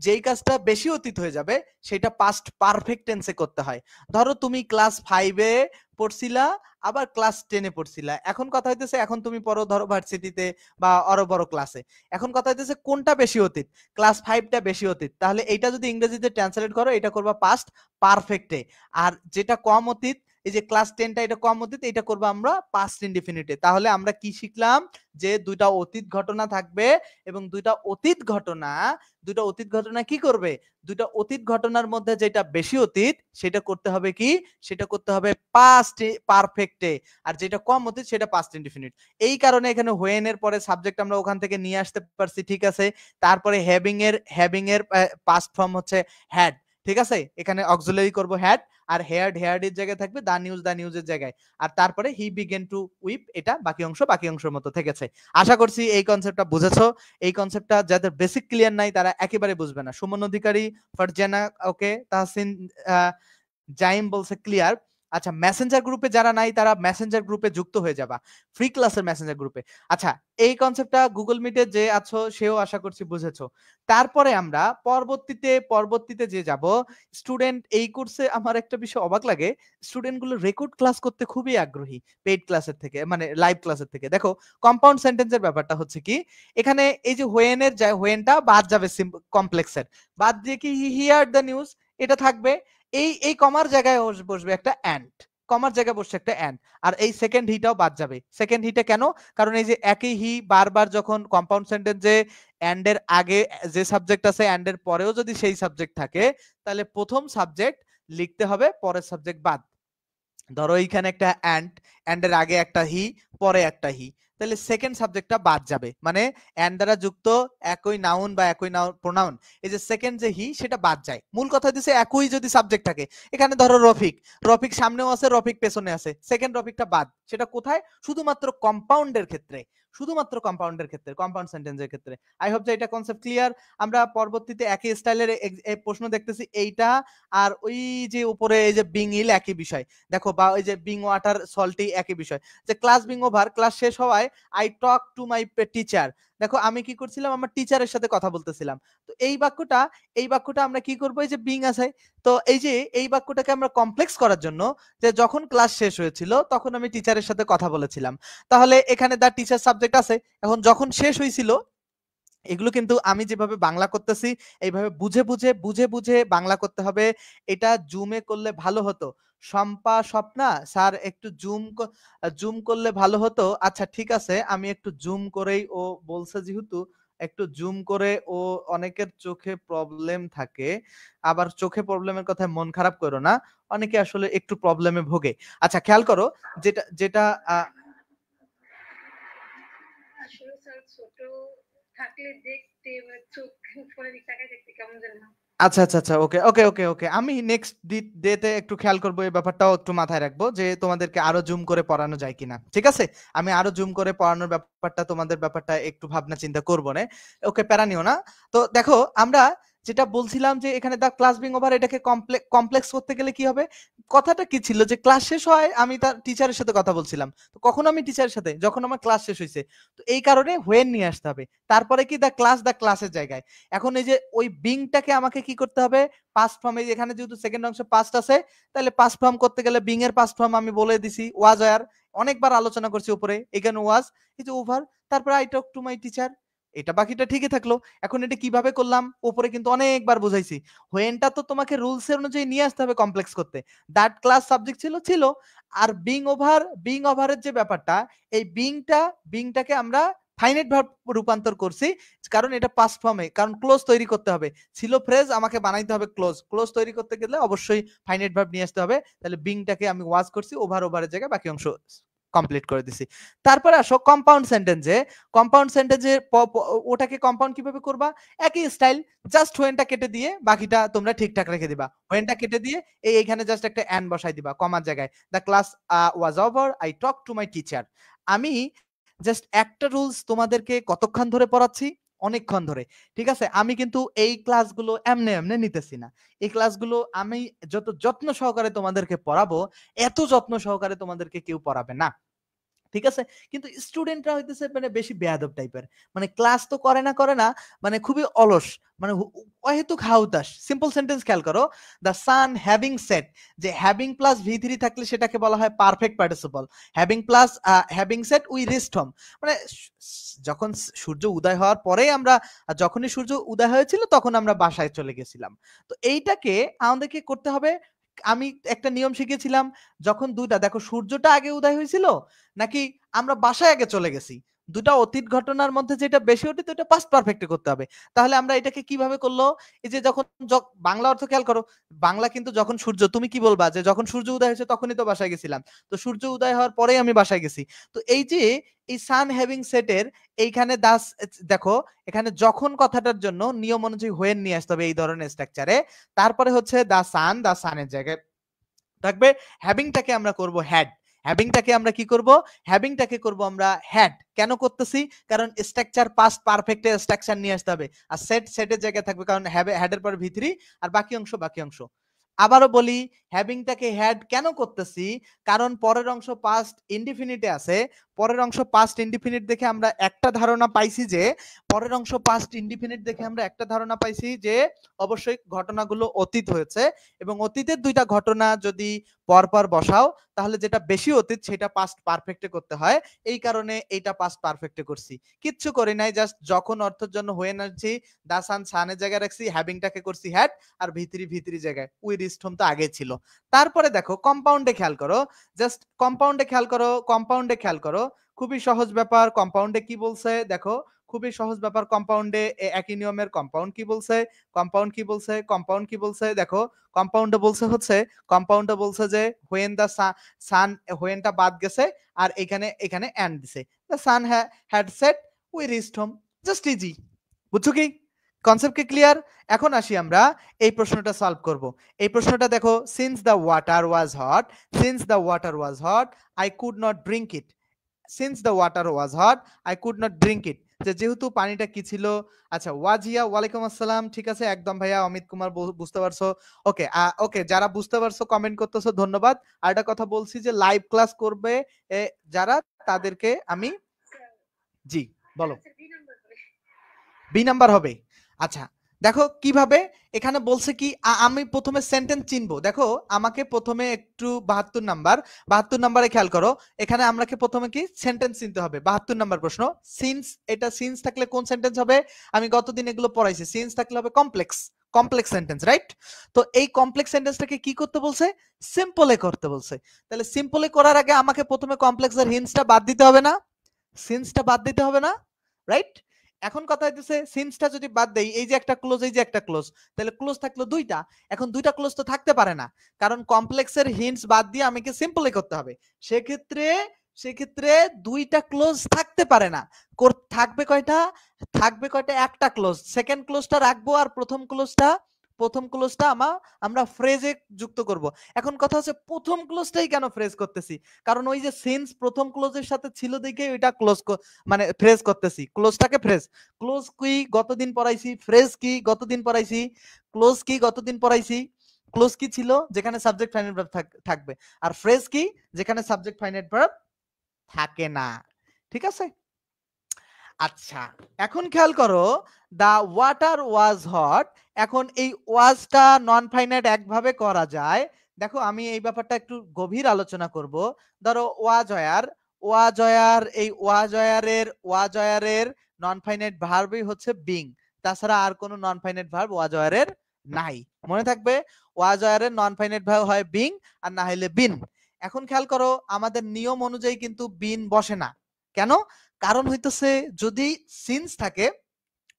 যেই কাজটা বেশি অতীত হয়ে যাবে সেটা পাস্ট পারফেক্ট টেন্সে করতে হয়। ধরো তুমি ক্লাস 5-এ পড়ছিলা, আবার ক্লাস 10-এ পড়ছিলা। এখন কথা হইতেছে এখন তুমি পড়ো ধরো ভার্সিটিতে বা আরো বড় ক্লাসে। এখন কথা হইতেছে কোনটা বেশি অতীত? ক্লাস 5টা বেশি অতীত। তাহলে এইটা যদি ইংরেজিতে ট্রান্সলেট করো, এটা করবা পাস্ট পারফেক্টে। আর যেটা কম অতীত, এই যে ক্লাস 10টা এটা কম অতীত, এটা করবো আমরা পাস্ট ইনডিফিনিটে। তাহলে আমরা কি শিখলাম? যে দুইটা অতীত ঘটনা থাকবে এবং দুইটা অতীত ঘটনা কি করবে? দুইটা অতীত ঘটনার মধ্যে যেটা বেশি অতীত সেটা করতে হবে কি? সেটা করতে হবে পাস্ট পারফেক্টে। আর যেটা কম অতীত সেটা পাস্ট ইনডিফিনিট। এই কারণে এখানে হোয়েন এর পরে সাবজেক্ট আমরা ওখান থেকে নিয়ে আসতে পারছি, ঠিক আছে। তারপরে হ্যাভিং এর পাস্ট ফর্ম হচ্ছে হ্যাড, ঠিক আছে। এখানে অক্সিলারি করব হ্যাড, আর হেয়ার্ড এর জায়গায় থাকবে দা নিউজের জায়গায়। আর তারপরে হি বিগেন টু উইপ, এটা বাকি অংশের মতো থেকেছে। আশা করছি এই কনসেপ্টটা বুঝেছো। এই কনসেপ্টটা যাদের বেসিক ক্লিয়ার নাই তারা একেবারে বুঝবে না। সুমন অধিকারী, ফারজানা, ওকে, তাহসিন, জাইম বলছে ক্লিয়ার। আচ্ছা, মেসেঞ্জার গ্রুপে যারা নাই তারা মেসেঞ্জার গ্রুপে যুক্ত হয়ে যাবা, ফ্রি ক্লাসের মেসেঞ্জার গ্রুপে। আচ্ছা, এই কনসেপ্টটা গুগল মিটে যে আছো সেও আশা করছি বুঝেছো। তারপরে আমরা পরবর্তীতে যে যাব, স্টুডেন্ট এই কোর্সে আমার একটা বিষয় অবাক লাগে, স্টুডেন্টগুলো রেকর্ড ক্লাস করতে খুবই আগ্রহী পেইড ক্লাসের থেকে, মানে লাইভ ক্লাসের থেকে। দেখো, কম্পাউন্ড সেন্টেন্সের ব্যাপারটা হচ্ছে কি, এখানে এই যে হোয়েনটা বাদ যাবে, কমপ্লেক্সের বাদ দিয়ে কি হিয়ার দ্য নিউজ এটা থাকবে। এই কমার জায়গায় বসবে একটা অ্যান্ড, কমার জায়গায় বসছে একটা অ্যান্ড। আর এই সেকেন্ড হিটাও বাদ যাবে। সেকেন্ড হিটা কেন? কারণ এই যে একই হি বারবার যখন কম্পাউন্ড সেন্টেন্সে অ্যান্ড এর আগে যে সাবজেক্ট আছে অ্যান্ড এর পরেও যদি সেই সাবজেক্ট থাকে, তাহলে প্রথম সাবজেক্ট লিখতে হবে, পরের সাবজেক্ট বাদ। ধরো এইখানে একটা অ্যান্ড এর আগে একটা হি, পরে একটা হি, তাহলে সেকেন্ড সাবজেক্টটা বাদ যাবে। মানে অ্যান্ড দ্বারা যুক্ত একই নাউন বা একই নাউন প্রোনাউন, এই যে সেকেন্ড যে হি সেটা বাদ যায়। মূল কথা হচ্ছে একই যদি সাবজেক্ট থাকে, এখানে ধরো রফিক সামনেও আছে, রফিক পেছনে আছে, সেকেন্ড রফিকটা বাদ। সেটা কোথায়? শুধুমাত্র কম্পাউন্ডের ক্ষেত্রে, কম্পাউন্ড সেন্টেন্সের ক্ষেত্রে। আই হোপ যে এটা কনসেপ্ট ক্লিয়ার। আমরা পরবর্তীতে একই স্টাইলের প্রশ্ন দেখতেছি, এইটা আর ওই যে উপরে এই যে বিং ইল একই বিষয়। দেখো, বা ওই যে বিং ওয়াটার সল্টি একই বিষয়। যে ক্লাস বিং ওভার, ক্লাস শেষ হওয়ায় I talk to my teacher. দেখো আমি কি করছিলাম, আমার টিচারের সাথে কথা বলতেছিলাম। তো এই বাক্যটা আমরা কি করব, এই যে বিং আছে, তো এই বাক্যটাকে আমরা কমপ্লেক্স করার জন্য, যে যখন ক্লাস শেষ হয়েছিল তখন আমি টিচারের সাথে কথা বলেছিলাম, তাহলে এখানে দা টিচার সাবজেক্ট আছে। এখন যখন শেষ হয়েছিল, এগুলো কিন্তু আমি যেভাবে বাংলা করতেছি এইভাবে বুঝে বুঝে বাংলা করতে হবে। এটা জুমে করলে ভালো হতো। স্বপ্না স্যার একটু জুম করলে ভালো হতো। আচ্ছা ঠিক আছে, আমি একটু জুম করেই, ও বলছে যেহেতু একটু জুম করে, ও অনেকের চোখে প্রবলেম থাকে, আবার চোখে প্রবলেমের কথায় মন খারাপ করো না, অনেকে আসলে একটু প্রবলেমে ভোগে। আচ্ছা খেয়াল করো, যেটা যেটা আসলে স্যার ছোট থাকলে দেখতে চোখ ফোনের দিকে তাকায় দেখতে কেমন যেন। আচ্ছা, ওকে, আমি নেক্সট ডেতে একটু খেয়াল করবো, এই ব্যাপারটাও একটু মাথায় রাখবো যে তোমাদেরকে আরো জুম করে পড়ানো যায় কিনা। ঠিক আছে, আমি আরো জুম করে পড়ানোর ব্যাপারটা, তোমাদের ব্যাপারটা একটু ভাবনা চিন্তা করবো না। ওকে, প্যারা নিও না। তো দেখো, আমরা যেটা বলছিলাম যে এখানে দা ক্লাস বিং ওভার, এটাকে কমপ্লেক্স করতে গেলে কি হবে? কথাটা কি ছিল, যে ক্লাস শেষ হয় আমি তার টিচারের সাথে কথা বলছিলাম। তো কখন আমি টিচারের সাথে, যখন আমার ক্লাস শেষ হয়েছে। তো এই কারণে হোয়েন নিয়ে আসতে হবে। তারপরে কি দা ক্লাসের জায়গায়। এখন এই যে ওই বিংটাকে আমাকে কি করতে হবে? পাস্ট ফর্ম, এই এখানে যেহেতু সেকেন্ড অংশে পাস্ট আছে, তাহলে পাস্ট ফর্ম করতে গেলে বিং এর পাস্ট ফর্ম আমি বলে দিছি ওয়াজ ওয়্যার, অনেকবার আলোচনা করছি উপরে। এখানে ওয়াজ, এই যে ওভার, তারপরে I talk to my teacher, এটা বাকিটা ঠিকই থাকলো। এখন এটা কিভাবে করলাম, উপরে কিন্তু অনেকবার বুঝাইছি। হোয়েনটা তো তোমাকে রুলস এর অনুযায়ী নিয়ে আসতে হবে কমপ্লেক্স করতে। দ্যাট ক্লাস সাবজেক্ট ছিল। আর বিং ওভারের যে ব্যাপারটা, এই বিংটাকে আমরা ফাইনাইট ভার্ব রূপান্তর করছি, কারণ এটা পাস্ট ফর্মে, কারণ ক্লোজ তৈরি করতে হবে। ছিল ফ্রেজ, আমাকে বানাইতে হবে ক্লোজ। ক্লোজ তৈরি করতে গেলে অবশ্যই ফাইনাইট ভার্ব নিয়ে আসতে হবে। তাহলে বিংটাকে আমি ওয়াজ করছি, ওভারের জায়গায় বাকি অংশ কমপ্লিট করে দিছি। তারপরে আসো কম্পাউন্ড সেন্টেন্সে। কম্পাউন্ড সেন্টেন্সে ওটাকে কম্পাউন্ড কিভাবে করবা? একই স্টাইল, জাস্ট হোয়েনটা কেটে দিয়ে বাকিটা তোমরা ঠিকঠাক রেখে দিবা। হোয়েনটা কেটে দিয়ে এইখানে জাস্ট একটা অ্যান্ড বসাই দিবা কমার জায়গায়। The class was over, I talk to my teacher. আমি জাস্ট একটা রুলস তোমাদেরকে কতক্ষণ ধরে পড়াচ্ছি? অনেকক্ষণ ধরে। ঠিক আছে? আমি কিন্তু এই ক্লাসগুলো এমনে নিতেছি না। এই ক্লাসগুলো আমি যত যত্ন সহকারে তোমাদেরকে পড়াবো, এত যত্ন সহকারে তোমাদেরকে কেউ পড়াবে না। ঠিক আছে? কিন্তু স্টুডেন্টরা হইতেছে মানে বেশি বেয়াদব টাইপের। মানে ক্লাস তো করে না, মানে খুবই অলস। মানে অহেতুক হাউতাস। সিম্পল সেন্টেন্স খেয়াল করো। দ্য সান হ্যাভিং সেট, যে হ্যাভিং প্লাস ভি3 থাকলে সেটাকে বলা হয় perfect participle. Having plus having said we reached home. মানে যখন সূর্য উদয় হওয়ার পরেই আমরা, যখনই সূর্য উদয় হয়েছিল তখন আমরা বাসায় চলে গেছিলাম। তো এইটাকে আমাদেরকে করতে হবে। আমি একটা নিয়ম শিখেছিলাম, যখন দুইটা দেখো সূর্যটা আগে উদয় হয়েছিল নাকি আমরা বাসায় আগে চলে গেছি, দুটা অতীত ঘটনার মধ্যে যেটা বেশি অতীত ওটা পাস্ট পারফেক্টে করতে হবে। তাহলে আমরা এটাকে কিভাবে করলো? এই যে যখন বাংলা অর্থ খেয়াল করো, বাংলা কিন্তু যখন সূর্য, তুমি কি বলবা যে যখন সূর্য উদয় হয়েছে তখনই তো বাসায় গেছিলাম, তো সূর্য উদয় হওয়ার পরেই আমি বাসায় গেছি। তো এই যে এই সান হ্যাভিং সেটের এইখানে দাস, দেখো এখানে যখন কথাটার জন্য নিয়ম অনুযায়ী হোয়েন নিয়ে আসতে হবে এই ধরনের স্ট্রাকচারে। তারপরে হচ্ছে দা সানের জায়গায় থাকবে হ্যাভিংটাকে আমরা করব হ্যাড। হ্যাভিংটাকে আমরা কি করব? হ্যাভিংটাকে করব আমরা হ্যাড। কেন করতেছি? কারণ স্ট্রাকচার পাস্ট পারফেক্টের স্ট্রাকচার নিয়ে আসতে হবে। আর সেটের জায়গায় থাকবে, কারণ হ্যাডের পর ভি3 আর বাকি অংশ। আবারও বলি, হ্যাভিংটাকে হ্যাড কেন করতেছি? কারণ পরের অংশ পাস্ট ইনডিফিনিটে আছে। পরের অংশ পাস্ট ইনডিফিনিট দেখে আমরা একটা ধারণা পাইছি যে, পরের অংশ পাস্ট ইনডিফিনিট দেখে আমরা একটা ধারণা পাইছি যে অবশ্যই ঘটনাগুলো অতীত হয়েছে, এবং অতীতের দুইটা ঘটনা যদি পরপর বসাও তাহলে যেটা বেশি অতীত সেটা পাস্ট পারফেক্টে করতে হয়। এই কারণে এইটা পাস্ট পারফেক্টে করছি, কিচ্ছু করি নাই, জাস্ট যখন অর্থের জন্য হয়ে নাচ্ছি দা সানের জায়গায় রাখছি, হ্যাভিংটাকে করছি হ্যাড, আর ভি3 জায়গায় উই রিচড হোম তো আগে ছিল। তারপরে দেখো কম্পাউন্ডে খেয়াল করো, জাস্ট কম্পাউন্ডে খেয়াল করো, খুবই সহজ ব্যাপার। কম্পাউন্ডে কি বলছে দেখো, খুবই সহজ ব্যাপার। কম্পাউন্ডে একই নিয়মের কম্পাউন্ড কি বলছে দেখো, কম্পাউন্ডে বলছে যে হোয়েন দা সান, হোয়েনটা বাদ গেছে আর এখানে এন্ড দিছে। The sun had said we reached home. Just easy. বুঝছো কি? কনসেপ্ট কি ক্লিয়ার? এখন আসি আমরা এই প্রশ্নটা সলভ করব। এই প্রশ্নটা দেখো, since the water was hot I could not drink it. Since the water was hot I could not drink ইট, যেহেতু পানিটা কি ছিল। আচ্ছা ওয়াজিয়া, ওয়ালাইকুম আসসালাম। ঠিক আছে, একদম ভাইয়া, অমিত কুমার বুঝতে পারছো। ওকে ওকে, যারা বুঝতে পারছো কমেন্ট করতেছো ধন্যবাদ। আর একটা কথা বলছি যে লাইভ ক্লাস করবে যারা, তাদেরকে আমি, জি বলো, বি নাম্বার হবে। আচ্ছা দেখো কিভাবে, এখানে বলছে কি আমি প্রথমে সেন্টেন্স চিনবো। দেখো আমাকে প্রথমে একটু 72 নাম্বারে খেয়াল করো, এখানে আমাকে প্রথমে কি সেন্টেন্স চিনতে হবে। 72 নাম্বার প্রশ্ন, সিন্স, এটা সিন্স থাকলে কোন সেন্টেন্স হবে? আমি গতদিন এগুলো পড়াইছি, সিন্স থাকলে হবে কমপ্লেক্স সেন্টেন্স, রাইট? তো এই কমপ্লেক্স সেন্টেন্সটাকে কি করতে বলছে? সিম্পলে করতে বলছে। তাহলে সিম্পলে করার আগে আমাকে প্রথমে কমপ্লেক্সের হিন্সটা বাদ দিতে হবে না? সিন্সটা বাদ দিতে হবে না, রাইট? এখন কথা হইতেছে সিন্সটা যদি বাদ দেই, এই যে একটা ক্লোজ, এই যে একটা ক্লোজ, তাহলে ক্লোজ থাকলো দুইটা। এখন দুইটা ক্লোজ তো থাকতে পারে না, কারণ কমপ্লেক্সের হিন্টস বাদ দিয়ে আমাকে সিম্পলি করতে হবে। সেক্ষেত্রে দুইটা ক্লোজ থাকতে পারে না। থাকবে কয়টা? একটা ক্লোজ। সেকেন্ড ক্লোজটা রাখবো আর প্রথম ক্লোজটা আমরা ফ্রেজে যুক্ত করব। এখন কথা হচ্ছে প্রথম ক্লোজটাই কেন ফ্রেজ করতেছি? কারণ ওই যে সিন্স প্রথম ক্লোজের সাথে ছিল দেখে ওইটা ক্লোজ, মানে ফ্রেজ করতেছি। ক্লোজটাকে ফ্রেজ, ক্লোজ কি গতদিন পড়াইছি, ফ্রেজ কি গতদিন পড়াইছি, ক্লোজ কি গতদিন পড়াইছি। ক্লোজ কি ছিল? যেখানে সাবজেক্ট ফাইনাইট ভার্ব থাকবে। আর ফ্রেজ কি? যেখানে সাবজেক্ট ফাইনাইট ভার্ব থাকে না। ঠিক আছে? আচ্ছা এখন খেয়াল করো, দা ওয়াটার ওয়াজ হট। এখন এই ওয়াজটা নন ফাইনাইট একভাবে করা যায়। দেখো আমি এই ব্যাপারটা একটু গভীর আলোচনা করব। ধরো এই ওয়াজয়ারের নন ফাইনাইট ভার্বই হচ্ছে বিং, তাছাড়া আর কোনো নন ফাইনাইট ভার্ব ওয়াজয়ারের নাই। মনে থাকবে, ওয়াজয়ারের নন ফাইনাইট ভার্ব হয় বিং আর না হলে বিন। এখন খেয়াল করো, আমাদের নিয়ম অনুযায়ী কিন্তু বিন বসে না। কেন? কারণ হইতেছে যদি সিন্স থাকে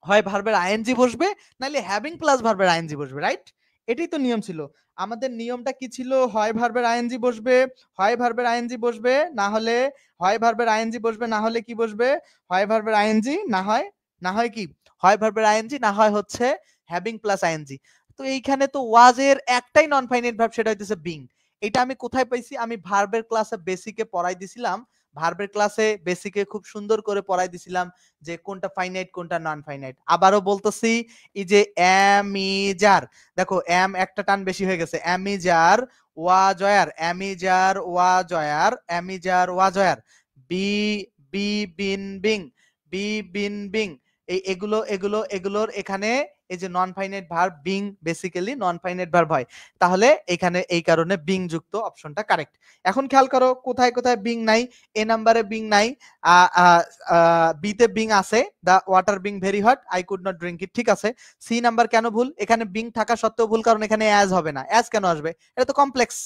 হয় ভার্বের আইএনজি বসবে, নাইলে হ্যাভিং প্লাস ভার্বের আইএনজি বসবে, রাইট? এটাই তো নিয়ম ছিল। আমাদের নিয়মটা কি ছিল? হয় ভার্বের আইএনজি বসবে, হয় ভার্বের আইএনজি বসবে, না হলে হয় ভার্বের আইএনজি বসবে, না হলে কি বসবে? হয় ভার্বের আইএনজি, না হয় কি? হয় ভার্বের আইএনজি, না হয় হচ্ছে হ্যাভিং প্লাস আইএনজি। তো এইখানে তো ওয়াজ এর একটাই নন ফাইনাইট ভার্ব, সেটা হইতেছে বিং। এটা আমি কোথায় পাইছি? আমি ভার্বের ক্লাসে বেসিকে পড়াই দিছিলাম। ভার্বের ক্লাসে বেসিকে খুব সুন্দর করে পড়াই দিছিলাম যে কোনটা ফাইনাইট কোনটা নন ফাইনাইট। আবারও বলতেছি, এই যে অ্যামিজার, দেখো এম একটা টান বেশি হয়ে গেছে, অ্যামিজার ওয়াজয়ার, অ্যামিজার ওয়াজয়ার, অ্যামিজার ওয়াজয়ার, be be been being, be been being, এগুলোর এখানে এই যে non finite verb being basically non finite verb হয়, তাহলে এখানে এই কারণে বিং যুক্ত অপশনটা কারেক্ট। এখন খেয়াল করো কোথায় কোথায় বিং নাই। এ নাম্বারে বিং নাই, বিতে বিং আছে, the water being very hot, I could not drink it, ঠিক আছে। সি নাম্বার কেন ভুল? এখানে বিং থাকা সত্ত্বেও ভুল, কারণ এখানে অ্যাজ হবে না। অ্যাজ কেন আসবে? এটা তো কমপ্লেক্স।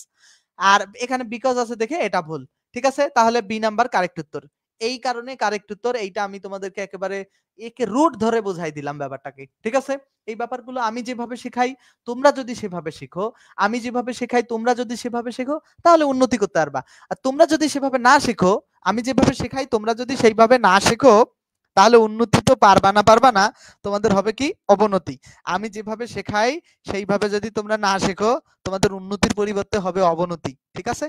আর এখানে বিকজ আছে দেখে এটা ভুল, ঠিক আছে। তাহলে বি নাম্বার কারেক্ট উত্তর। এই কারণে কারেক্ট উত্তর এইটা। আমি তোমাদেরকে একেবারে একে রুট ধরে বোঝাই দিলাম ব্যাপারটাকে, ঠিক আছে। এই ব্যাপারগুলো আমি যেভাবে শেখাই তোমরা যদি সেভাবে শিখো, আমি যেভাবে শেখাই তোমরা যদি সেভাবে শেখো, তাহলে উন্নতি করতে পারবা। আর তোমরা যদি সেভাবে না শেখো, আমি যেভাবে শেখাই তোমরা যদি সেইভাবে না শেখো, তাহলে উন্নতি তো পারবা না, তোমাদের হবে কি? অবনতি। আমি যেভাবে শেখাই সেইভাবে যদি তোমরা না শেখো, তোমাদের উন্নতির পরিবর্তে হবে অবনতি, ঠিক আছে।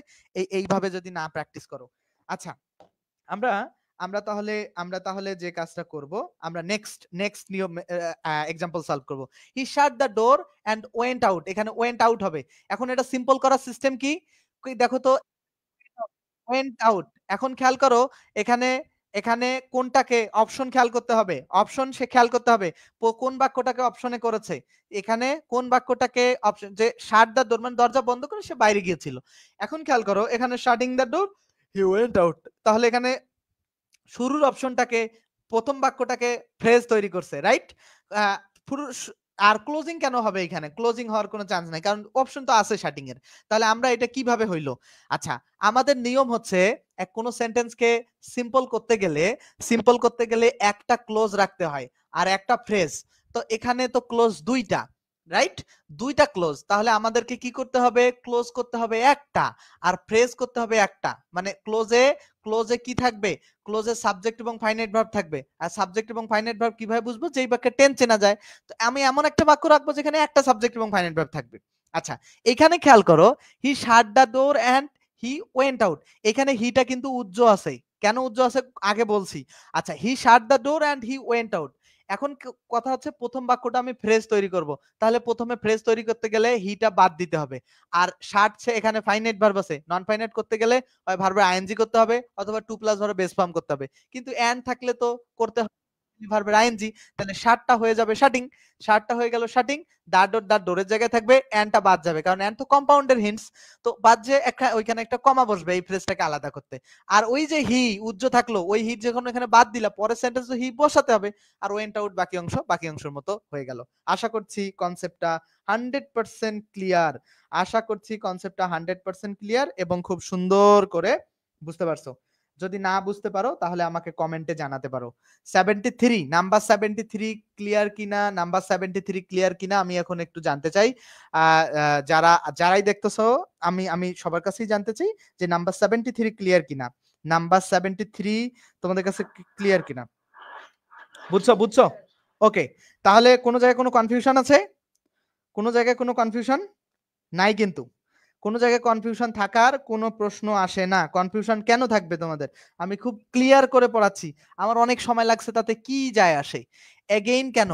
এইভাবে যদি না প্র্যাকটিস করো। আচ্ছা, আমরা আমরা তাহলে যে কাজটা করব, আমরা নেক্সট নিয়ম এক্সাম্পল সলভ করব। He shut the door and went out, এখানে ওয়েন্ট আউট হবে। এখন এটা সিম্পল করার সিস্টেম কি? দেখো তো, ওয়েন্ট আউট। এখন খেয়াল করো এখানে, এখানে কোনটাকে অপশন খেয়াল করতে হবে, অপশন সে খেয়াল করতে হবে কোন বাক্যটাকে অপশনে করেছে। এখানে কোন বাক্যটাকে অপশন, যে শাট দ্য ডোর মানে দরজা বন্ধ করে সে বাইরে গিয়েছিল। এখন খেয়াল করো এখানে shirting the door he went out, তাহলে এখানে শুরুর অপশনটাকে, প্রথম বাক্যটাকে ফ্রেজ তৈরি করছে, রাইট? আর ক্লোজিং কেন হবে? এখানে ক্লোজিং হওয়ার কোনো চান্স নাই, কারণ অপশন তো আছে শাটিং এর। তাহলে আমরা এটা কিভাবে হইলো? আচ্ছা, আমাদের নিয়ম হচ্ছে কোন সেন্টেন্সকে সিম্পল করতে গেলে একটা ক্লোজ রাখতে হয় আর একটা ফ্রেজ। তো এখানে তো ক্লোজ দুইটা, রাইট? দুইটা ক্লোজ, তাহলে আমাদেরকে কি করতে হবে? ক্লোজ করতে হবে একটা, আর ফ্রেজ করতে হবে একটা। মানে ক্লোজে কি থাকবে? ক্লোজে সাবজেক্ট এবং ফাইনাইট ভার্ব থাকবে। আর সাবজেক্ট এবং ফাইনাইট ভার্ব কিভাবে বুঝবো? যেই বাক্যে টেন্স চেনা যায়। তো আমি এমন একটা বাক্য রাখবো যেখানে একটা সাবজেক্ট এবং ফাইনাইট ভার্ব থাকবে। আচ্ছা, এখানে খেয়াল করো, he shut the door and he went out. এখানে হিটা কিন্তু উজ্জ আছে। কেন উজ্জ আছে আগে বলছি। আচ্ছা, he shut the door and he went out. এখন কথা হচ্ছে প্রথম বাক্যটা আমি ফ্রেজ তৈরি করব। তাহলে প্রথমে ফ্রেজ তৈরি করতে গেলে হিটা বাদ দিতে হবে। আর শাট সে এখানে ফাইনাইট ভার্ব আছে। নন ফাইনাইট করতে গেলে হয় ভার্বের আইএনজি করতে হবে অথবা টু প্লাস ভার্বের বেস ফর্ম করতে হবে। কিন্তু এন্ড থাকলে তো করতে হবে ভার্বের আইএনজি। তাহলে শার্টটা হয়ে যাবে শাটিং, শার্টটা হয়ে গেল শাটিং। দা ডোরের জায়গায় থাকবে, এন্ডটা বাদ যাবে, কারণ এন্ড তো কম্পাউন্ডের হিন্টস। তো বাদ যে একটা ওইখানে একটা কমা বসবে এই ফ্রেজটাকে আলাদা করতে। আর ওই যে হি উজ্জ থাকলো, ওই হি যখন এখানে বাদ দিলা, পরের সেন্টেন্স হি বসাতে হবে। আর ওয়েন্ট আউট বাকি অংশের মতো হয়ে গেল। আশা করছি কনসেপ্টটা 100% ক্লিয়ার। আশা করছি কনসেপ্টটা 100% ক্লিয়ার এবং খুব সুন্দর করে বুঝতে পারছো। যদি না বুঝতে পারো তাহলে আমাকে কমেন্টে জানাতে পারো। 73 নাম্বার 73 ক্লিয়ার কিনা, নাম্বার 73 ক্লিয়ার কিনা আমি এখন একটু জানতে চাই। যারাই দেখতেছো, আমি সবার কাছেই জানতে চাই যে নাম্বার 73 ক্লিয়ার কিনা। নাম্বার 73 তোমাদের কাছে ক্লিয়ার কিনা? বুঝছো? স্যার। ওকে, তাহলে কোনো জায়গায় কোনো কনফিউশন আছে? কোনো জায়গায় কোনো কনফিউশন নাই কিন্তু। কোনো জায়গায় কনফিউশন থাকার কোনো প্রশ্ন আসে না। কনফিউশন কেন থাকবে তোমাদের? আমি খুব ক্লিয়ার করে পড়াচ্ছি। আমার অনেক সময় লাগছে, তাতে কি যায় আসে? এগেইন কেন?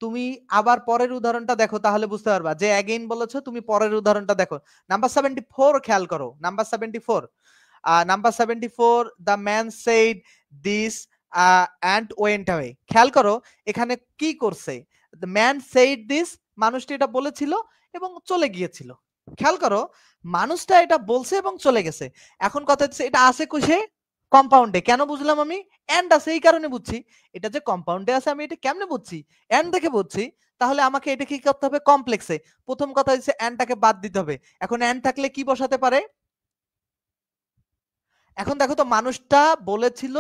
তুমি আবার পরের উদাহরণটা দেখো, তাহলে বুঝতে পারবা। যে এগেইন বলেছো, তুমি পরের উদাহরণটা দেখো। নাম্বার 74 খেয়াল করো। Number 74, number 74, the man said this and went away. খেয়াল করো এখানে কি করছে? দ্য ম্যান সেইড দিস, মানুষটি এটা বলেছিল এবং চলে গিয়েছিল। খেয়াল করো, মানুষটা এটা বলছে এবং চলে গেছে। এখন কথা হচ্ছে এটা আছে কোষে? কম্পাউন্ডে। কেন বুঝলাম আমি? এন্ড আছে, এই কারণে বুঝছি। এটা যে কম্পাউন্ডে আছে আমি এটা কেমনে বুঝছি? এন্ড দেখে বুঝছি। তাহলে আমাকে এটা কি করতে হবে? কমপ্লেক্সে। প্রথম কথা হচ্ছে এন্ডটাকে বাদ দিতে হবে। এখন এন্ড থাকলে কি বসাতে পারে? এখন দেখো তো, মানুষটা বলেছিল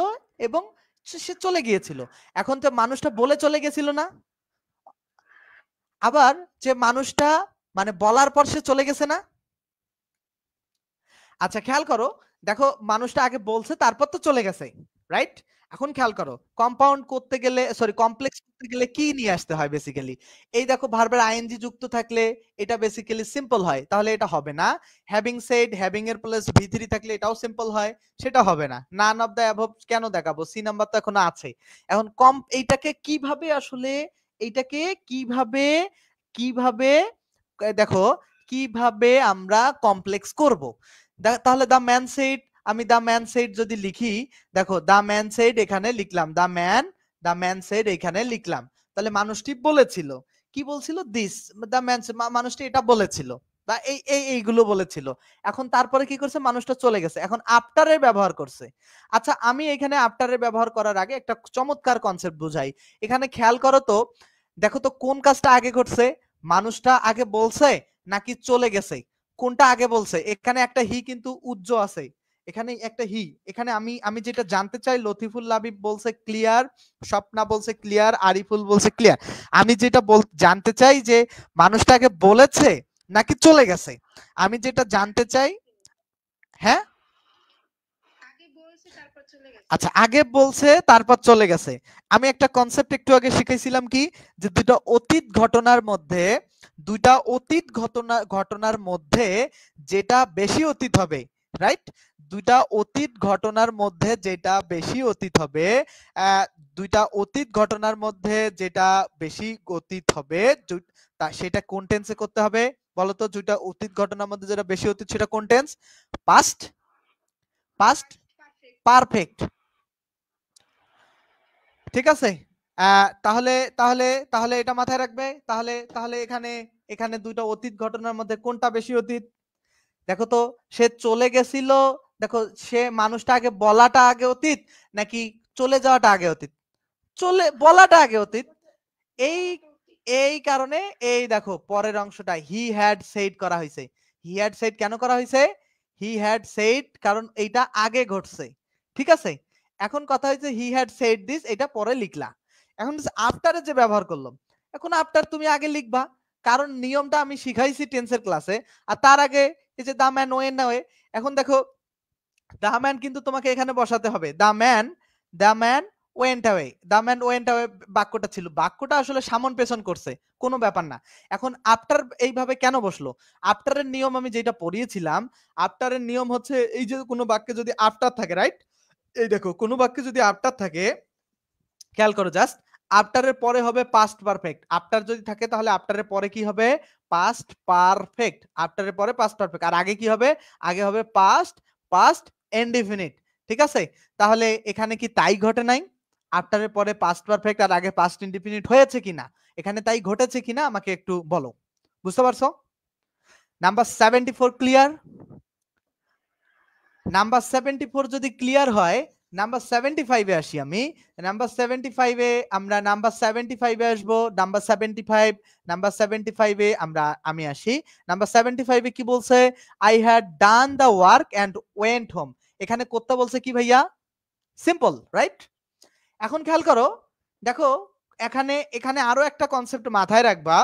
এবং সে চলে গিয়েছিল। এখন তো মানুষটা বলে চলে গেছিল না? আবার যে মানুষটা মানে বলার পর সে চলে গেছে না? আচ্ছা খেয়াল করো, দেখো মানুষটা আগে বলছে তারপর তো চলে গেছে, রাইট? এখন খেয়াল করো, কম্পাউন্ড করতে গেলে সরি কমপ্লেক্স করতে গেলে কি নিয়ে আসতে হয় বেসিক্যালি? এই দেখো ভার্বের আইএনজি যুক্ত থাকলে এটা বেসিক্যালি সিম্পল হয়, তাহলে এটা হবে না। হ্যাভিং সেড, হ্যাভিং এর প্লাস ভি3 থাকলে এটাও সিম্পল হয়, সেটা হবে না। নান অফ দ্য অ্যাবভ কেন দেখাবো? সি নাম্বার তো এখনো আছে। এখন এইটাকে কিভাবে আসলে এইটাকে কিভাবে কিভাবে দেখো কিভাবে আমরা কমপ্লেক্স করব? তাহলে দা ম্যান সেড, আমি দা ম্যান সেড যদি লিখি, দেখো দা ম্যান সেড এখানে লিখলাম, দা ম্যান সেড এখানে লিখলাম, তাহলে মানুষটি বলেছিল কি বলছিল? দিস দা ম্যান, মানুষটি এটা বলেছিল বা এইগুলো বলেছিল। এখন তারপরে কি করছে? মানুষটা চলে গেছে, এখন আফটারের ব্যবহার করছে। আচ্ছা আমি এখানে আফটারের ব্যবহার করার আগে একটা চমৎকার কনসেপ্ট বুঝাই। এখানে খেয়াল করো তো, দেখো তো কোন কাজটা আগে ঘটছে? মানুষটা আগে বলছে নাকি চলে গেছে? কোনটা আগে বলছে? এখানে একটা হি কিন্তু উজ্জ আছে, এখানে একটা হি। এখানে আমি আমি যেটা জানতে চাই, লতিফুল লাবিব বলছে ক্লিয়ার, স্বপ্না বলছে ক্লিয়ার, আরিফুল বলছে ক্লিয়ার। আমি যেটা জানতে চাই যে মানুষটা আগে বলেছে নাকি চলে গেছে? আমি যেটা জানতে চাই, হ্যাঁ আচ্ছা আগে বলছে তারপর চলে গেছে। আমি একটা কনসেপ্ট একটু আগে শিখাইছিলাম কি, যে দুইটা অতীত ঘটনার মধ্যে যেটা বেশি অতীত হবে, রাইট? দুইটা অতীত ঘটনার মধ্যে যেটা বেশি অতীত হবে, দুইটা অতীত ঘটনার মধ্যে যেটা বেশি অতীত হবে সেটা কোন টেন্সে করতে হবে বলতো? দুইটা অতীত ঘটনার মধ্যে যেটা বেশি অতীত সেটা কোন টেন্স? পাস্ট পারফেক্ট, ঠিক আছে? তাহলে তাহলে তাহলে এটা মাথায় রাখবে। তাহলে তাহলে এখানে এখানে দুইটা অতীত ঘটনার মধ্যে কোনটা বেশি অতীত? দেখো তো, সে চলে গেছিল, দেখো সে মানুষটা আগে বলাটা আগে অতীত নাকি চলে যাওয়াটা আগে অতীত? বলাটা আগে অতীত। এই এই কারণে এই দেখো পরের অংশটা হি হ্যাড সেড করা হয়েছে। হি হ্যাড সেড কেন করা হয়েছে? হি হ্যাড সেড কারণ এইটা আগে ঘটছে, ঠিক আছে? এখন কথা হচ্ছে হি হ্যাড সেড দিস, এটা পরে লিখলা। এখন আফটারে যে ব্যবহার করলাম, এখন আফটার তুমি আগে লিখবা, কারণ নিয়মটা আমি শিখাইছি টেন্সের ক্লাসে। আর তার আগে এই যে দা ম্যান ওয়েন না ওয়ে, এখন দেখো দা ম্যান কিন্তু তোমাকে এখানে বসাতে হবে। The man went away, the man went away বাক্যটা ছিল, বাক্যটা আসলে সামন পেছন করছে, কোনো ব্যাপার না। এখন আফটার এইভাবে কেন বসলো? আফটারের নিয়ম আমি যেটা পড়িয়েছিলাম, আফটারের নিয়ম হচ্ছে এই যে কোনো বাক্যে যদি আফটার থাকে, রাইট? এই দেখো কোনো বাক্যে যদি আফটার থাকে, খেয়াল করো জাস্ট, আফটারের পরে হবে পাস্ট পারফেক্ট। আফটার যদি থাকে তাহলে আফটারের পরে কি হবে? Past perfect. আফটারের পরে পাস্ট পারফেক্ট, আর আগে কি হবে? আগে হবে পাস্ট ইনডিফিনিট, ঠিক আছে? তাহলে এখানে কি তাই ঘটে নাই? আফটারের পরে পাস্ট পারফেক্ট আর আগে পাস্ট ইনডিফিনিট হয়েছে কিনা, এখানে তাই ঘটেছে কিনা আমাকে একটু বলো। বুঝতে পারছো? Number 74 clear? নাম্বার 74 যদি ক্লিয়ার হয়, নাম্বার 75 এ আসি আমি। নাম্বার 75 এ আমরা নাম্বার 75 এ আসবো। নাম্বার 75 এ আমি আসি। নাম্বার 75 এ কি বলছে? I had done the work and went home. এখানে করতে বলছে কি ভাইয়া? Simple, right? এখন খেয়াল করো, দেখো এখানে এখানে আরো একটা কনসেপ্ট মাথায় রাখবা।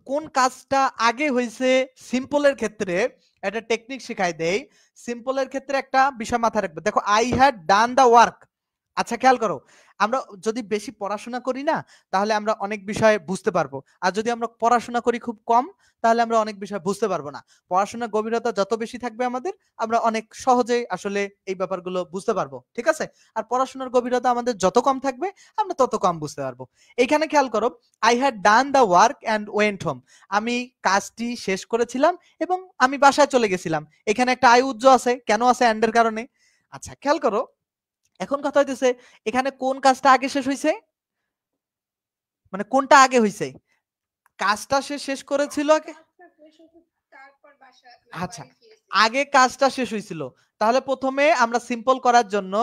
কোন কাজটা আগে হয়েছে সিম্পলের ক্ষেত্রে একটা টেকনিক শিখাই দেই। সিম্পলের ক্ষেত্রে একটা বিষয় মাথায় রাখবে, দেখো I had done the work. আচ্ছা খেয়াল করো, আমরা যদি বেশি পড়াশোনা করি না, তাহলে আমরা অনেক বিষয় বুঝতে পারবো। আর যদি আমরা পড়াশোনা করি খুব কম, তাহলে আমরা অনেক বিষয় বুঝতে পারবো না। পড়াশোনার গভীরতা যত বেশি থাকবে আমাদের, আমরা অনেক সহজেই আসলে এই ব্যাপারগুলো বুঝতে পারবো, ঠিক আছে? আর পড়াশোনার গভীরতা আমাদের যত কম থাকবে, আমরা তত কম বুঝতে পারবো। এইখানে খেয়াল করো, I had done the work and went home. আমি কাজটি শেষ করেছিলাম এবং আমি বাসায় চলে গেছিলাম। এখানে একটা আই উজ্জ আছে, কেন আছে? অ্যান্ডের কারণে। আচ্ছা খেয়াল করো, এখন কথা হইতেছে এখানে কোন কাজটা আগে শেষ হইছে, মানে কোনটা আগে হইছে? কাজটা সে শেষ করেছিল আগে। আচ্ছা আগে কাজটা শেষ হয়েছিল, তাহলে প্রথমে আমরা সিম্পল করার জন্য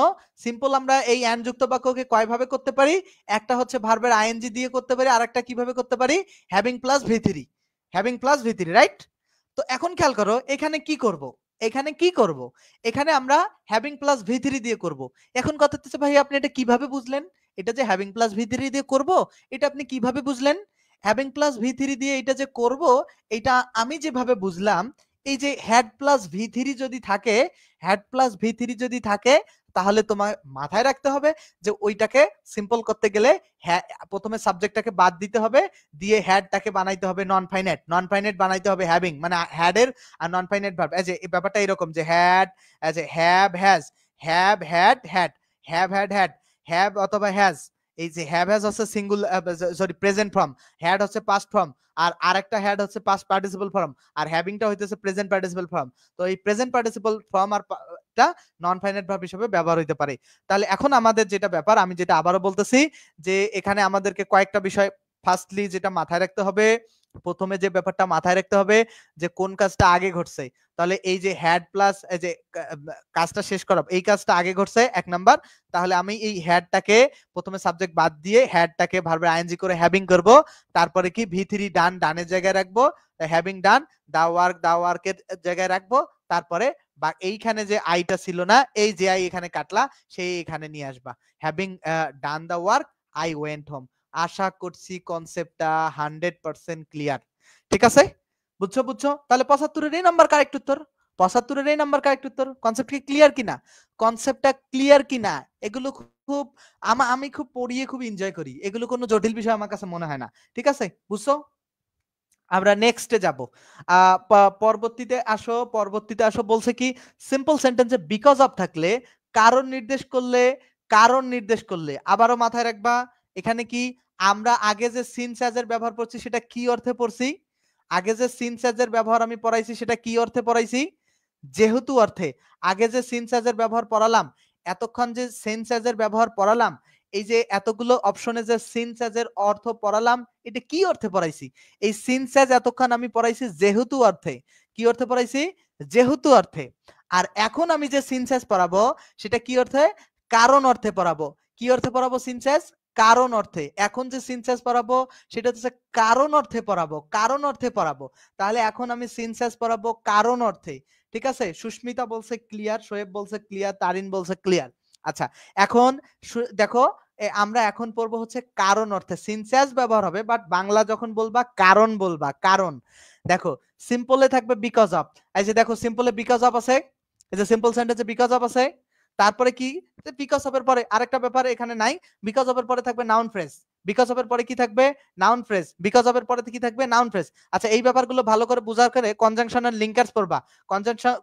সিম্পল আমরা এই এন্ড যুক্ত বাক্যকে কয় ভাবে করতে পারি? একটা হচ্ছে ভার্বের আইএনজি দিয়ে করতে পারি, আর একটা কিভাবে করতে পারি? হ্যাভিং প্লাস ভি3, রাইট? তো এখন খেয়াল করো এখানে কি করব? এখানে কি করব? এখানে আমরা হ্যাভিং প্লাস ভি3 দিয়ে করব। এখন কথা হচ্ছে ভাই আপনি এটা কিভাবে বুঝলেন? এটা যে হ্যাভিং প্লাস ভি3 দিয়ে করব, এটা আপনি কিভাবে বুঝলেন? হ্যাভিং প্লাস ভি3 দিয়ে এটা যে করব, এটা আমি যেভাবে বুঝলাম, এই যে হ্যাড প্লাস ভি3 যদি থাকে, হ্যাড প্লাস ভি3 যদি থাকে, তাহলে তোমার মাথায় রাখতে হবে যে ওইটাকে সিম্পল করতে গেলে প্রথমে সাবজেক্টটাকে বাদ দিতে হবে, দিয়ে হ্যাডটাকে বানাইতে হবে নন ফাইনাইট, নন ফাইনাইট বানাইতে হবে হ্যাভিং, মানে হ্যাডের আর নন ফাইনাইট ভার্ব। এই যে এই ব্যাপারটা এরকম যে হ্যাড, এই যে have has, have had had, have had had, have অথবা হ্যাজ। এই যে হ্যাভ হ্যাজ হচ্ছে single, sorry present form, had হচ্ছে পাস্ট ফর্ম, আর আরেকটা হ্যাড হচ্ছে পাস্ট পার্টিসিপল ফর্ম, আর হ্যাভিংটা হইতেছে প্রেজেন্ট পার্টিসিপল ফর্ম। তো এই প্রেজেন্ট পার্টিসিপল ফর্ম আর টা নন ফাইনাইট ভার্ব হিসেবে ব্যবহার হইতে পারে। তাহলে এখন আমাদের যেটা ব্যাপার, আমি যেটা আবারও বলতেছি যে এখানে আমাদেরকে কয়েকটা বিষয় ফার্স্টলি যেটা মাথায় রাখতে হবে, প্রথমে যে ব্যাপারটা মাথায় রাখতে হবে যে কোন কাজটা আগে ঘটছে। তাহলে এই যে হ্যাড প্লাস এই যে কাজটা শেষ করা, এই কাজটা আগে ঘটছে 1 নাম্বার। তাহলে আমি এই হ্যাডটাকে প্রথমে সাবজেক্ট বাদ দিয়ে হ্যাডটাকে ভার্বের আইএনজি করে হ্যাভিং করব। তারপরে কি ভি3 ডান ডানের জায়গায় রাখবো, হ্যাভিং ডান, দা ওয়ার্কের জায়গায় রাখবো। তারপরে বা এইখানে যে আইটা ছিল না, এই যে আই এখানে কাটলা, সেই এখানে নিয়ে আসবা। Having done the work, I went home. আশা করছি কনসেপ্টটা 100% ক্লিয়ার। ঠিক আছে? বুঝছো বুঝছো? তাহলে 75 এর নাম্বার কারেক্ট উত্তর। 75 এর নাম্বার কারেক্ট উত্তর। কনসেপ্ট কি ক্লিয়ার কিনা? কনসেপ্টটা ক্লিয়ার কিনা? এগুলো খুব আমি খুব পড়িয়ে খুব এনজয় করি। এগুলো কোনো জটিল বিষয় আমার কাছে মনে হয় না। ঠিক আছে? বুঝছো? আমরা নেক্সটে যাব। পরবর্তীতে আসো বলছে কি সিম্পল সেন্টেন্সে বিকজ অফ থাকলে কারণ নির্দেশ করলে আবারও মাথায় রাখবা এখানে কি আমরা আগে যে সিন্স অ্যাজ এর ব্যবহার করছি সেটা কি অর্থে পড়ছি? আগে যে সিন্স অ্যাজ এর ব্যবহার আমি পড়াইছি সেটা কি অর্থে পড়াইছি? যেহেতু অর্থে। আগে যে সিন্স অ্যাজ এর ব্যবহার পড়ালাম, এতক্ষণ যে সেন্স অ্যাজ এর ব্যবহার পড়ালাম, এই যে এতগুলো অপশনে যে সিন্স অ্যাজ এর অর্থ পড়ালাম, এটা কি অর্থে পড়াইছি? এই সিন্স অ্যাজ এতক্ষণ আমি পড়াইছি যেহেতু অর্থে। কি অর্থে পড়াইছি? যেহেতু অর্থে। আর এখন আমি যে সিন্স অ্যাজ পড়াবো সেটা কি অর্থে? কারণ অর্থে পড়াবো। কি অর্থে পড়াবো সিন্স অ্যাজ? কারণ অর্থে। এখন যে সিন্স অ্যাজ পড়াবো সেটা হচ্ছে কারণ অর্থে পড়াবো, কারণ অর্থে পড়াবো। তাহলে এখন আমি সিন্স অ্যাজ পড়াবো কারণ অর্থে। ঠিক আছে? সুস্মিতা বলছে ক্লিয়ার, শোয়েব বলছে ক্লিয়ার, তারিন বলছে ক্লিয়ার। আচ্ছা, এখন দেখো আমরা এখন পড়বো হচ্ছে কারণ অর্থে। সিন্স অ্যাজ ব্যবহার হবে, বাট বাংলা যখন বলবা কারণ বলবা, কারণ। দেখো সিম্পলে থাকবে বিকজ অফ। এই যে দেখো সিম্পলে বিকজ অফ আছে, এই যে সিম্পল সেন্টেন্সে বিকজ অফ আছে। তারপরে কি বিকজ অফ এর পরে আরেকটা ব্যাপার এখানে নাই, বিকজ অফ এর পরে থাকবে নাউন ফ্রেজ। বিকজ অফ এর পরে কি থাকবে? Noun phrase. বিকজ অফ এর পরে কি থাকবে? Noun phrase. আচ্ছা, এই ব্যাপারগুলো ভালো করে বুঝার করে কনজাংশন এন্ড লিঙ্কার্স পড়বা।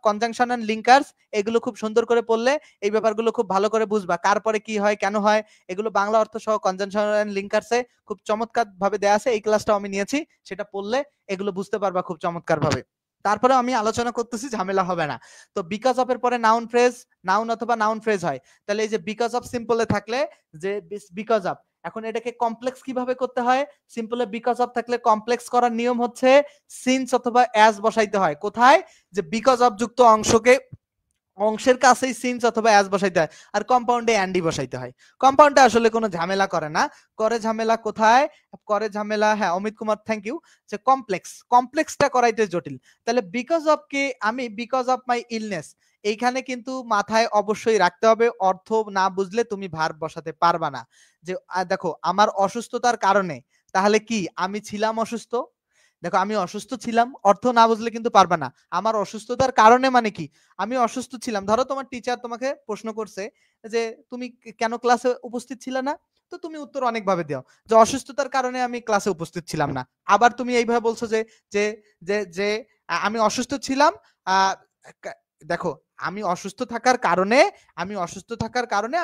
কনজাংশন এন্ড লিঙ্কার্স এগুলো খুব সুন্দর করে পড়লে এই ব্যাপারগুলো খুব ভালো করে বুঝবা। কার পরে কি হয়, কেন হয়, এগুলো বাংলা অর্থ সহ কনজাংশন এন্ড লিঙ্কার্সে খুব চমৎকার ভাবে দেয়া আছে। এই ক্লাসটাও আমি নিয়েছি, সেটা পড়লে এগুলো বুঝতে পারবা খুব চমৎকার ভাবে। তারপরে আমি আলোচনা করতেছি, ঝামেলা হবে না। তো বিকজ অফ এর পরে নাউন ফ্রেজ, নাউন অথবা নাউন ফ্রেজ হয়। তাহলে এই যে বিকজ অফ সিম্পলে থাকলে যে বিকজ অফ, এখন এটাকে কমপ্লেক্স কিভাবে করতে হয়? সিম্পলে বিকজ অফ থাকলে কমপ্লেক্স করার নিয়ম হচ্ছে সিন্স অথবা অ্যাজ বসাইতে হয়। কোথায়? যে বিকজ অফ যুক্ত অংশের কাছেই সিন্স অথবা অ্যাজ বসাইতে হয়, আর কম্পাউন্ডে অ্যান্ডি বসাইতে হয়। কম্পাউন্ডে আসলে কোনো ঝামেলা করে না। করে ঝামেলা কোথায়? করে ঝামেলা, হ্যাঁ অমিত কুমার থ্যাংক ইউ, যে কমপ্লেক্সটা করাইতে জটিল। তাহলে বিকজ অফ কে আমি বিকজ অফ মাই ইলনেস, এইখানে কিন্তু মাথায় অবশ্যই রাখতে হবে, অর্থ না বুঝলে তুমি ভার্ব বসাতে পারবা না। যে দেখো আমার অসুস্থতার কারণে, তাহলে কি আমি ছিলাম অসুস্থ? দেখো আমি অসুস্থ ছিলাম, অর্থ না বুঝলে কিন্তু পারবা না। আমার অসুস্থতার কারণে মানে কি? আমি অসুস্থ ছিলাম। ধরো তোমার টিচার তোমাকে প্রশ্ন করছে যে তুমি কেন ক্লাসে উপস্থিত ছিলে না, তো তুমি উত্তর অনেকভাবে দাও যে অসুস্থতার কারণে আমি ক্লাসে উপস্থিত ছিলাম না। আবার তুমি এইভাবে বলছো যে যে যে যে আমি অসুস্থ ছিলাম। দেখো আমি অসুস্থ থাকার কারণে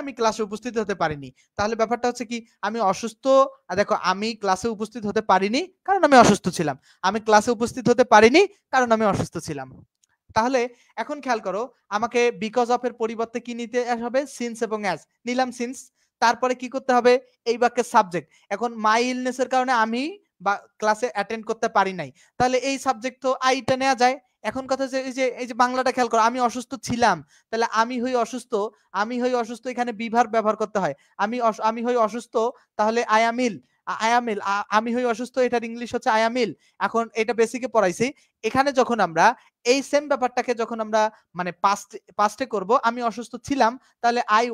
আমি ক্লাসে উপস্থিত হতে পারিনি। তাহলে ব্যাপারটা হচ্ছে কি আমি অসুস্থ, দেখো আমি ক্লাসে উপস্থিত হতে পারিনি কারণ আমি অসুস্থ ছিলাম। আমি ক্লাসে উপস্থিত হতে পারিনি কারণ আমি অসুস্থ ছিলাম। তাহলে এখন খেয়াল করো, আমাকে বিকজ অফ এর পরিবর্তে কি নিতে হবে? সিন্স এবং অ্যাজ। নিলাম সিন্স। তারপরে কি করতে হবে? এই বাক্যের সাবজেক্ট। এখন মাই ইলনেস এর কারণে আমি বা ক্লাসে অ্যাটেন্ড করতে পারি নাই, তাহলে এই সাবজেক্ট তো আইটা নেওয়া যায়। এখন কথা হচ্ছে এই যে বাংলাটা খেয়াল করো, আমি অসুস্থ ছিলাম, তাহলে আমি হই অসুস্থ, এখানে বি ভার্ব ব্যবহার করতে হয়। আমি হই অসুস্থ, তাহলে I am ill. I am ill, আমি হই অসুস্থ, এটার ইংলিশ হচ্ছে আই এম ইল। এখন এটা বেসিকে পড়াইছি। এখানে যখন আমরা এই সেম ব্যাপারটাকে যখন আমরা মানে পাস্টে করব, আমি অসুস্থ ছিলাম, তাহলে আই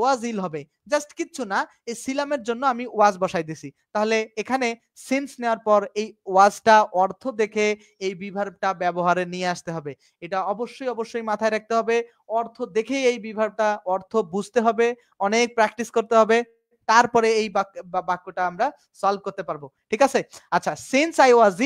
ওয়াজ ইল হবে। জাস্ট কিচ্ছু না, এই ছিলামের জন্য আমি ওয়াজ বসাই দিছি। তাহলে এখানে সিন্স নেওয়ার পর এই ওয়াজটা অর্থ দেখে এই বিভার্বটা ব্যবহারে নিয়ে আসতে হবে। এটা অবশ্যই মাথায় রাখতে হবে। অর্থ দেখেই এই বিভার্বটা অর্থ বুঝতে হবে, অনেক প্র্যাকটিস করতে হবে। তারপরে এই বাক্যটা আমরা সলভ করতে পারবো। ঠিক আছে? আচ্ছা, সিন্স আই ওয়াজ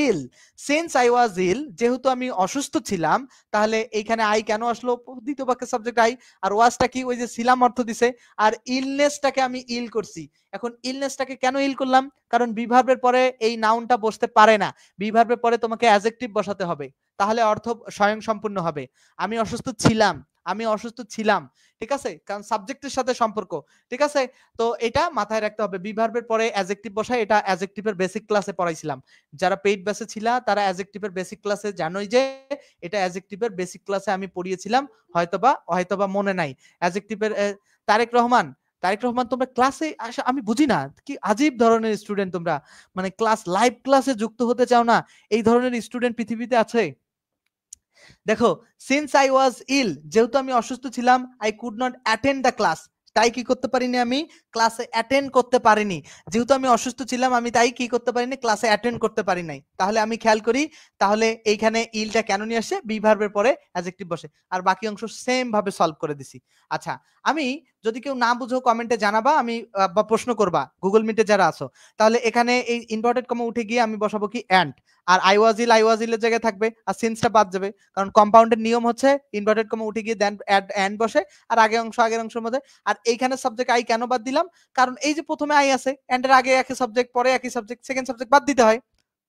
ইল, যেহেতু আমি অসুস্থ ছিলাম, তাহলে এইখানে আই কেন আসলো? দ্বিতীয় বাক্যের সাবজেক্ট আই, আর ওয়াজটা কি? ওই যে ছিলাম অর্থ দিছে, আর ইলনেসটাকে আমি ইল করছি। এখন ইলনেসটাকে কেন ইল করলাম? কারণ বিভার্বের পরে এই নাউনটা বসতে পারে না। বিভার্বের পরে তোমাকে অ্যাডজেক্টিভ বসাতে হবে, তাহলে অর্থ স্বয়ংসম্পূর্ণ হবে। আমি অসুস্থ ছিলাম। ঠিক আছে? কারণ সাবজেক্টের সাথে সম্পর্ক। ঠিক আছে? তো এটা মাথায় রাখতে হবে। বিভার্বের পরে অ্যাডজেক্টিভ বসায়, এটা অ্যাডজেক্টিভের বেসিক ক্লাসে পড়াইছিলাম। যারা পেইড ব্যাচে ছিলা তারা অ্যাডজেক্টিভের বেসিক ক্লাসে জানোই যে এটা অ্যাডজেক্টিভের বেসিক ক্লাসে আমি পড়িয়েছিলাম, হয়তোবা মনে নাই। অ্যাডজেক্টিভের তারেক রহমান, তোমরা ক্লাসে আসা আমি বুঝি না, কি আজীব ধরনের স্টুডেন্ট তোমরা। মানে লাইভ ক্লাসে যুক্ত হতে চাও না, এই ধরনের স্টুডেন্ট পৃথিবীতে আছে? দেখো, সিন্স আই ওয়াজ ইল, যেহেতু আমি অসুস্থ ছিলাম, I could not attend the class, তাই কি করতে পারিনি? আমি ক্লাসে অ্যাটেন্ড করতে পারিনি। যেহেতু আমি অসুস্থ ছিলাম, আমি তাই কি করতে পারিনি? ক্লাসে অ্যাটেন্ড করতে পারি নাই। তাহলে আমি খেয়াল করি, তাহলে এইখানে ইলটা কেন নিয়ে আসছে? বিভার্বের পরে অ্যাডজেক্টিভ বসে। আর বাকি অংশ সেম ভাবে সলভ করে দিছি। আচ্ছা, আমি যদি কেউ না বুঝো কমেন্টে জানাবা, আমি বা প্রশ্ন করবা গুগল মিটে যারা আছো। তাহলে এখানে এই ইনভার্টেড কমা উঠে গিয়ে আমি বসাবো কি? অ্যান্ড। আর আই ওয়াজ ইলের জায়গায় থাকবে, আর সিন্সটা বাদ যাবে। কারণ কম্পাউন্ডের নিয়ম হচ্ছে ইনভার্টেড কমা উঠে গিয়ে দেন অ্যান্ড বসে, আর আগের অংশের মধ্যে। আর এইখানে সাবজেক্ট আই কেন বাদ দিলাম? কারণ এই যে প্রথমে আই আছে, এন্ড এর আগে একই সাবজেক্ট, পরে একই সাবজেক্ট, সেকেন্ড সাবজেক্ট বাদ দিতে হয়।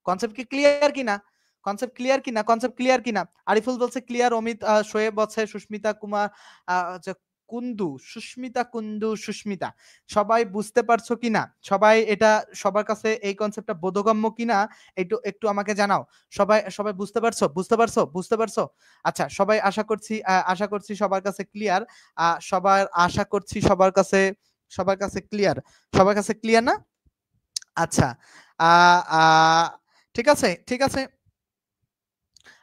কনসেপ্ট কি ক্লিয়ার কিনা? আরিফুল বলছে ক্লিয়ার, অমিত, শোয়েব বলছে, সুস্মিতা কুন্দু, সবাই বুঝতে পারছো কিনা? সবাই এটা সবার কাছে এই কনসেপ্টটা বোধগম্য কিনা একটু একটু আমাকে জানাও। সবাই বুঝতে পারছো? আচ্ছা, সবাই আশা করছি সবার কাছে ক্লিয়ার। সবার কাছে ক্লিয়ার না? আচ্ছা, ঠিক আছে।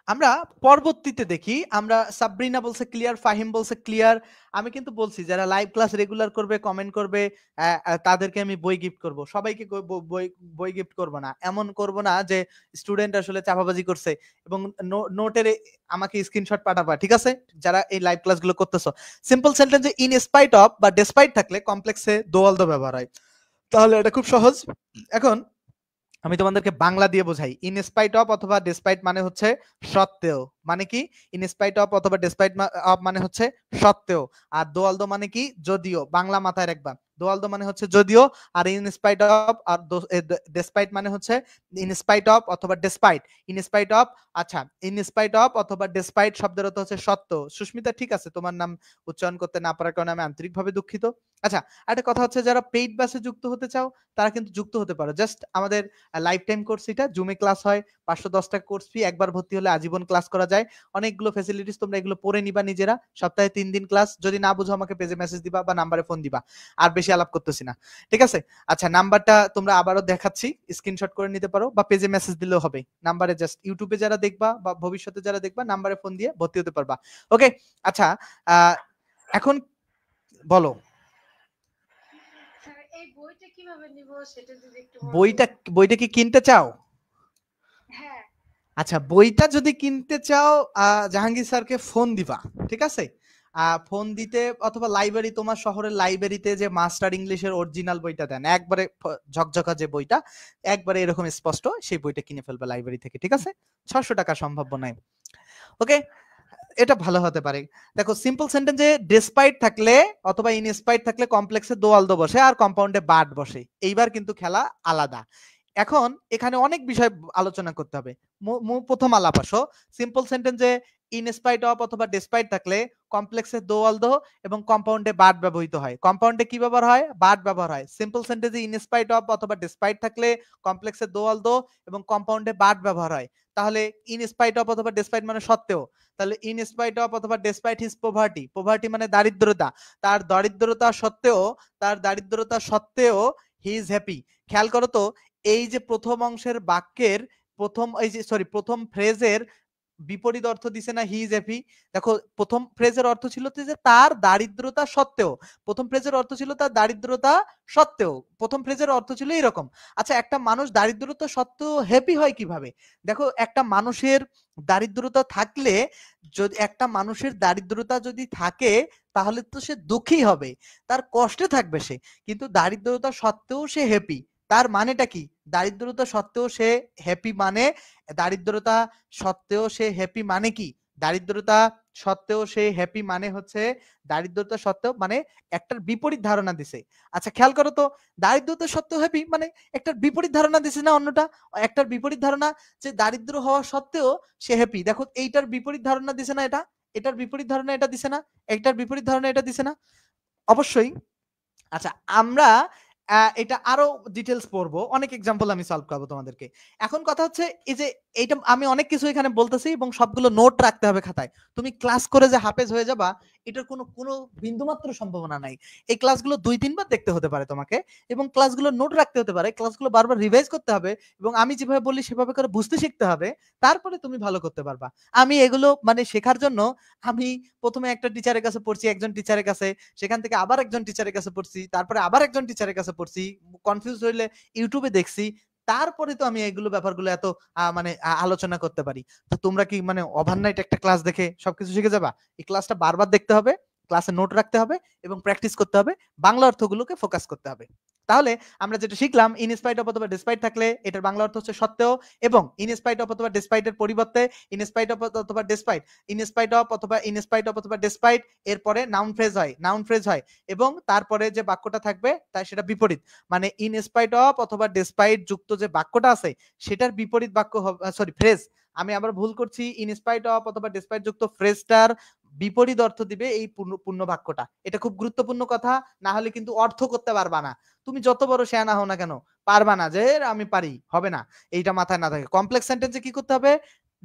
আমরা পরবর্তীতে দেখি। আমরা সাবরিনা বলছে ক্লিয়ার, ফাহিম বলছে ক্লিয়ার। আমি কিন্তু বলছি যারা লাইভ ক্লাস রেগুলার করবে, কমেন্ট করবে, তাদেরকে আমি বই গিফট করব। সবাইকে বই গিফট করব না। এমন করব না যে স্টুডেন্ট আসলে চাপাবাজি করছে এবং নোটের আমাকে স্ক্রিনশট পাঠাবা। ঠিক আছে? যারা এই লাইভ ক্লাসগুলো করতেছো, সিম্পল সেন্টেন্সে ইন স্পাইট অফ বা ডেসপাইট থাকলে কমপ্লেক্সে দোয়াল দো ব্যবহার হয়। তাহলে এটা খুব সহজ। এখন আমি তোমাদেরকে বাংলা দিয়ে বোঝাই। ইন স্পাইট অফ অথবা ডেসপাইট মানে হচ্ছে সত্ত্বেও। মানে কি? ইন স্পাইট অফ অথবা ডেসপাইট অফ মানে হচ্ছে সত্ত্বেও। আর দোয়ালদো মানে কি? যদিও। বাংলা মাথায় রাখবা। দোয়ালদো মানে হচ্ছে যদিও, আর ইন স্পাইট অফ আর ডেসপাইট মানে হচ্ছে ইন স্পাইট অফ অথবা ডেসপাইট। ইন স্পাইট অফ, আচ্ছা, ইন স্পাইট অফ অথবা ডেসপাইট শব্দের অর্থ হচ্ছে সত্ত্বেও। সুস্মিতা, ঠিক আছে, তোমার নাম উচ্চারণ করতে না পারার কারণে আমি আন্তরিকভাবে দুঃখিত। আচ্ছা, একটা কথা হচ্ছে, যারা পেইড ব্যাচে যুক্ত হতে চাও তারা কিন্তু যুক্ত হতে পারো। জাস্ট আমাদের লাইফ টাইম কোর্স, এটা জুমে ক্লাস হয়, 510 টাকা কোর্স ফি, একবার ভর্তি হলে আজীবন ক্লাস করা যায়। অনেকগুলো ফ্যাসিলিটিস, তোমরা এগুলো পড়ে নিবা নিজেরা। সপ্তাহে 3 দিন ক্লাস। যদি না বুঝো আমাকে পেজে মেসেজ দিবা বা নাম্বারে ফোন দিবা। আর বেশি আলাপ করতেছি না। ঠিক আছে? আচ্ছা, নাম্বারটা তোমরা আবারও দেখাচ্ছি, স্ক্রিনশট করে নিতে পারো বা পেজে মেসেজ দিলেও হবে। নাম্বারে জাস্ট ইউটিউবে যারা দেখবা বা ভবিষ্যতে যারা দেখবা, নাম্বারে ফোন দিয়ে ভর্তি হতে পারবা। ওকে? আচ্ছা, এখন বলো, স্যার এই বইটা কিভাবে নিব সেটা যদি একটু বইটা কি কিনতে চাও? হ্যাঁ। আচ্ছা, বইটা যদি কিনতে চাও, জাহাঙ্গীর স্যারকে ফোন দিবা। ঠিক আছে? ফোন দিতে, অথবা লাইব্রেরি, তোমার শহরের লাইব্রেরিতে যে মাস্টার ইংলিশের অরিজিনাল বইটা দেন, একবারে ঝকঝকা যে বইটা, একবারে এরকম স্পষ্ট, সেই বইটা কিনে ফেলবে লাইব্রেরি থেকে। ঠিক আছে? 600 টাকা সম্ভাব্য নয়। ওকে, এটা ভালো হতে পারে। দেখো, সিম্পল সেন্টেন্সে ডেসপাইট থাকলে অথবা ইনস্পাইট থাকলে কমপ্লেক্সে দোয়াল দো বসে আর কম্পাউন্ডে বাট বসে। এইবার কিন্তু খেলা আলাদা। এখন এখানে অনেক বিষয় আলোচনা করতে হবে। প্রথম আলাপ আসো, সিম্পল সেন্টেন্সে ইনস্পাইট অফ অথবা ডেসপাইট থাকলে কমপ্লেক্সে দোয়াল দো এবং কম্পাউন্ডে বাট ব্যবহৃত হয়। কম্পাউন্ডে কি ব্যবহার হয়? বাট ব্যবহার হয়। সিম্পল সেন্টেন্সে ইনস্পাইট অফ অথবা ডেসপাইট থাকলে কমপ্লেক্সে দোয়াল দো এবং কম্পাউন্ডে বাট ব্যবহার হয়। তাহলে ইন স্পাইট অফ অথবা ডেসপাইট মানে সত্ত্বেও। তাহলে ইন স্পাইট অফ অথবা ডেসপাইট হিজ পভার্টি মানে দারিদ্রতা, তার দারিদ্রতা সত্ত্বেও হি ইজ হ্যাপি। খেয়াল করো তো, এই যে প্রথম অংশের বাক্যের প্রথম ফ্রেজের বিপরীত অর্থ দিছে না হি ইজ হ্যাপি। দেখো প্রথম ফ্রেজের অর্থ ছিল যে তার দারিদ্রতা সত্ত্বেও, প্রথম ফ্রেজের অর্থ ছিল তার দারিদ্রতা সত্ত্বেও, প্রথম ফ্রেজের অর্থ ছিল এরকম। আচ্ছা, একটা মানুষ দারিদ্রতা সত্ত্বেও হ্যাপি হয় কিভাবে? দেখো, একটা মানুষের দারিদ্রতা থাকলে, যদি একটা মানুষের দারিদ্রতা যদি থাকে তাহলে তো সে দুঃখী হবে, তার কষ্টে থাকবে সে, কিন্তু দারিদ্রতা সত্ত্বেও সে হ্যাপি। তার মানেটা কি? দারিদ্রতা সত্ত্বেও সে হ্যাপি মানে, দারিদ্রতা সত্ত্বেও সে হ্যাপি মানে কি? দারিদ্রতা সত্ত্বেও সে হ্যাপি মানে হচ্ছে, দারিদ্রতা সত্ত্বেও মানে একটার বিপরীত ধারণা দিছে। আচ্ছা খেয়াল করো তো, দারিদ্রতা সত্ত্বেও হ্যাপি মানে একটার বিপরীত ধারণা দিছে না অন্যটা? একটার বিপরীত ধারণা, যে দারিদ্র হওয়া সত্ত্বেও সে হ্যাপি। দেখো এইটার বিপরীত ধারণা দিছে না এটা, এটার বিপরীত ধারণা এটা দিছে না, একটার বিপরীত ধারণা এটা দিছে না? অবশ্যই। আচ্ছা, আমরা এটা আরো ডিটেইলস পড়বো, অনেক এক্সাম্পল আমি সলভ করবো তোমাদেরকে। এখন কথা হচ্ছে এই যে এইটা আমি অনেক কিছু এখানে বলতেছি এবং সবগুলো নোট রাখতে হবে খাতায়। তুমি ক্লাস করে যে হাফেজ হয়ে যাবা এটার কোনো বিন্দুমাত্র সম্ভাবনা নাই। এই ক্লাসগুলো 2-3 বার দেখতে হতে পারে তোমাকে, এবং ক্লাসগুলো নোট রাখতে হতে পারে, ক্লাসগুলো বারবার রিভাইজ করতে হবে, এবং আমি যেভাবে বলি সেভাবে করে বুঝতে শিখতে হবে, তারপরে তুমি ভালো করতে পারবা। আমি এগুলো মানে শেখার জন্য আমি প্রথমে একটা টিচারের কাছে পড়ছি, একজন টিচারের কাছে, সেখান থেকে আবার একজন টিচারের কাছে পড়ছি, তারপরে আবার একজন টিচারের কাছে পড়ছি, কনফিউজ হইলে ইউটিউবে দেখছি, তারপরে তো আমি এগুলো ব্যাপারগুলো এত মানে আলোচনা করতে পারি। তো তোমরা কি মানে ওভারনাইট একটা ক্লাস দেখে সবকিছু শিখে যাবা? এই ক্লাসটা বারবার দেখতে হবে, ক্লাসে নোট রাখতে হবে এবং প্র্যাকটিস করতে হবে, বাংলা অর্থগুলোকে ফোকাস করতে হবে। তাহলে আমরা যেটা শিখলাম, ইন স্পাইট অফ অথবা ডিসপাইট থাকলে এটার বাংলা অর্থ হচ্ছে সত্ত্বেও, এবং ইন স্পাইট অফ অথবা ডিসপাইট এর পরিবর্তে ইন স্পাইট অফ অথবা ডিসপাইট, ইন স্পাইট অফ অথবা ইন স্পাইট অফ অথবা ডিসপাইট এরপরে নাউন ফ্রেজ হয়, নাউন ফ্রেজ হয়, এবং তারপরে যে বাক্যটা থাকবে তাই সেটা বিপরীত, মানে ইন স্পাইট অফ অথবা ডিসপাইট যুক্ত যে বাক্যটা আছে সেটার বিপরীত বাক্য হবে, সরি ফ্রেজ, আমি আবার ভুল করছি, ইন স্পাইট অফ অথবা ডিসপাইট যুক্ত ফ্রেজটার বিপরীত অর্থ দিবে এই পূর্ণ বাক্যটা। এটা খুব গুরুত্বপূর্ণ কথা, না হলে কিন্তু অর্থ করতে পারবা না। তুমি যত বড় শেয়ানা হও না কেন, পারবা না যে আমি পারি, হবে না। এইটা মাথায় না থাকে। কমপ্লেক্স সেন্টেন্সে কি করতে হবে?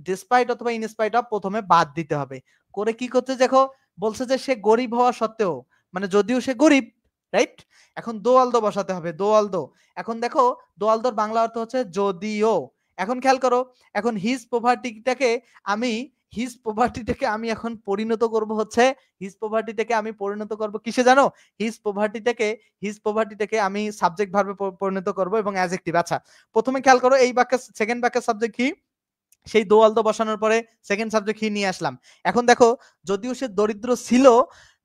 ডিসপাইট অথবা ইন স্পাইট অফ প্রথমে বাদ দিতে হবে। করে কি করতে, দেখো বলছে যে সে গরিব হওয়া সত্ত্বেও, মানে যদিও সে গরিব, রাইট? এখন দোয়ালদো বসাতে হবে, দোয়ালদো। এখন দেখো দোয়ালদোর বাংলা অর্থ হচ্ছে যদিও। এখন খেয়াল করো, এখন হিজ পভার্টিটাকে আমি আমি এখন পরিণত করব হচ্ছে, আমি পরিণত করব কিসে জানো? হিজ পভার্টিটাকে আমি সাবজেক্ট ভার্বে পরিণত করব এবং অ্যাডজেক্টিভ। আচ্ছা প্রথমে খেয়াল করো, এই বাক্যের সেকেন্ড বাক্যের সাবজেক্ট কি? সেই দোয়ালদো বসানোর পরে সেকেন্ড সাবজেক্ট হি নিয়ে আসলাম। এখন দেখো, যদিও সে দরিদ্র ছিল,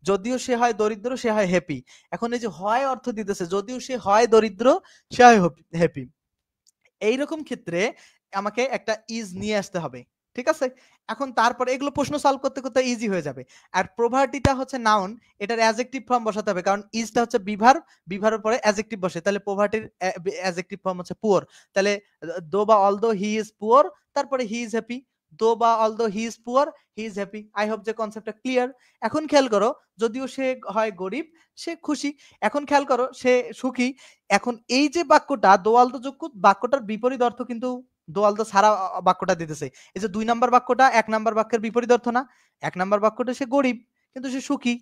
যদিও সে হয় দরিদ্র, সে হয় হ্যাপি। এখন এই যে হয় অর্থ দিতেছে, যদিও সে হয় দরিদ্র, সে হয় হ্যাপি। এইরকম ক্ষেত্রে আমাকে একটা ইজ নিয়ে আসতে হবে, ঠিক আছে? এখন তারপরে এগুলো প্রশ্ন সলভ করতে করতে ইজি হয়ে যাবে। আর প্রভার্টিটা হচ্ছে নাউন, এটার অ্যাডজেক্টিভ ফর্ম বসাতে হবে, কারণ ইজটা হচ্ছে বিভার, বিভারের পরে অ্যাডজেক্টিভ বসে, তাহলে প্রভার্টির অ্যাডজেক্টিভ ফর্ম হচ্ছে পুয়ার। তাহলে দো বা অলদো হি ইজ পুয়ার, তারপরে হি ইজ হ্যাপি, দো বা although he is poor, he is happy. I hope যে কনসেপ্টটা ক্লিয়ার। এখন খেয়াল করো, যদিও সে হয় গরিব, সে খুশি। এখন খেয়াল করো, সে সুখী। এখন এই যে বাক্যটা দোয়ালদো যোগ্য, বাক্যটার বিপরীত অর্থ কিন্তু দোয়ালদো ছাড়া বাক্যটা দিতেছে। এই যে 2 নাম্বার বাক্যটা 1 নাম্বার বাক্যের বিপরীত অর্থ না? 1 নাম্বার বাক্যটা সে গরিব কিন্তু সে সুখী।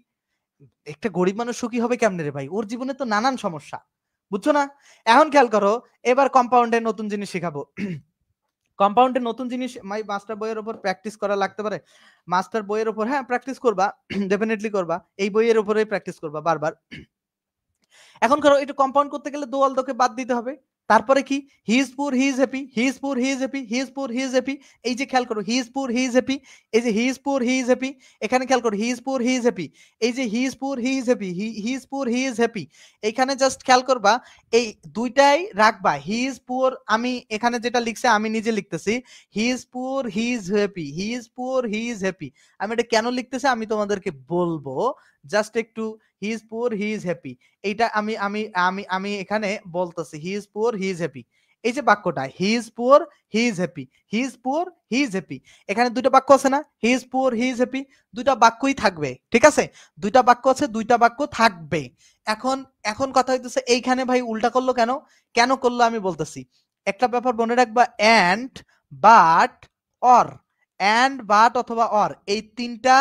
একটা গরিব মানুষ সুখী হবে কেমনে রে ভাই? ওর জীবনে তো নানান সমস্যা। বুঝছো না? এখন খেয়াল করো, এবার কম্পাউন্ডের নতুন জিনিস শিখাবো। কম্পাউন্ডের নতুন জিনিস মাস্টার বইয়ের উপর প্র্যাকটিস করা লাগতে পারে। মাস্টার বইয়ের উপর হ্যাঁ প্র্যাকটিস করবা, ডেফিনিটলি করবা। এই বইয়ের উপরেই প্র্যাকটিস করবা বারবার। এখন ধরো এটা কম্পাউন্ড করতে গেলে দোয়ালদোকে বাদ দিতে হবে। তারপরে কি? হি ইজ পুর, হি ইজ হ্যাপি, হি ইজ পুর, হি ইজ হ্যাপি, হি ইজ পুর, হি ইজ হ্যাপি। এই যে খেয়াল করো, হি ইজ পুর, হি ইজ হ্যাপি। এই যে হি ইজ পুর, হি ইজ হ্যাপি। এখানে খেয়াল করো, হি ইজ পুর, হি ইজ হ্যাপি। এই যে হি ইজ পুর, হি ইজ হ্যাপি, হি ইজ পুর, হি ইজ হ্যাপি। এইখানে জাস্ট খেয়াল করবা, এই দুইটাই রাখবা। হি ইজ পুর, আমি এখানে যেটা লিখছে আমি নিজে লিখতেছি, হি ইজ পুর, হি ইজ হ্যাপি, হি ইজ পুর, হি ইজ হ্যাপি। আমি এটা কেন লিখতেছি আমি তোমাদেরকে বলবো, জাস্ট একটু। হি ইজ পুর, হি ইজ হ্যাপি, এইটা আমি আমি আমি আমি এখানে বলতেছি, হি is poor, he is happy. এই যে বাক্যটা, হি is poor, he is happy, he is poor, he is happy. এখানে দুইটা বাক্য আছে না? হি is poor, he is happy. দুইটা বাক্যই থাকবে, ঠিক আছে? দুইটা বাক্য আছে, দুইটা বাক্য থাকবে। এখন এখন কথা হইতেছে এইখানে ভাই উল্টা করলো কেন? কেন করলো আমি বলতেছি। একটা ব্যাপার মনে রাখবা, and, but, or. And, but অথবা অর, এই তিনটা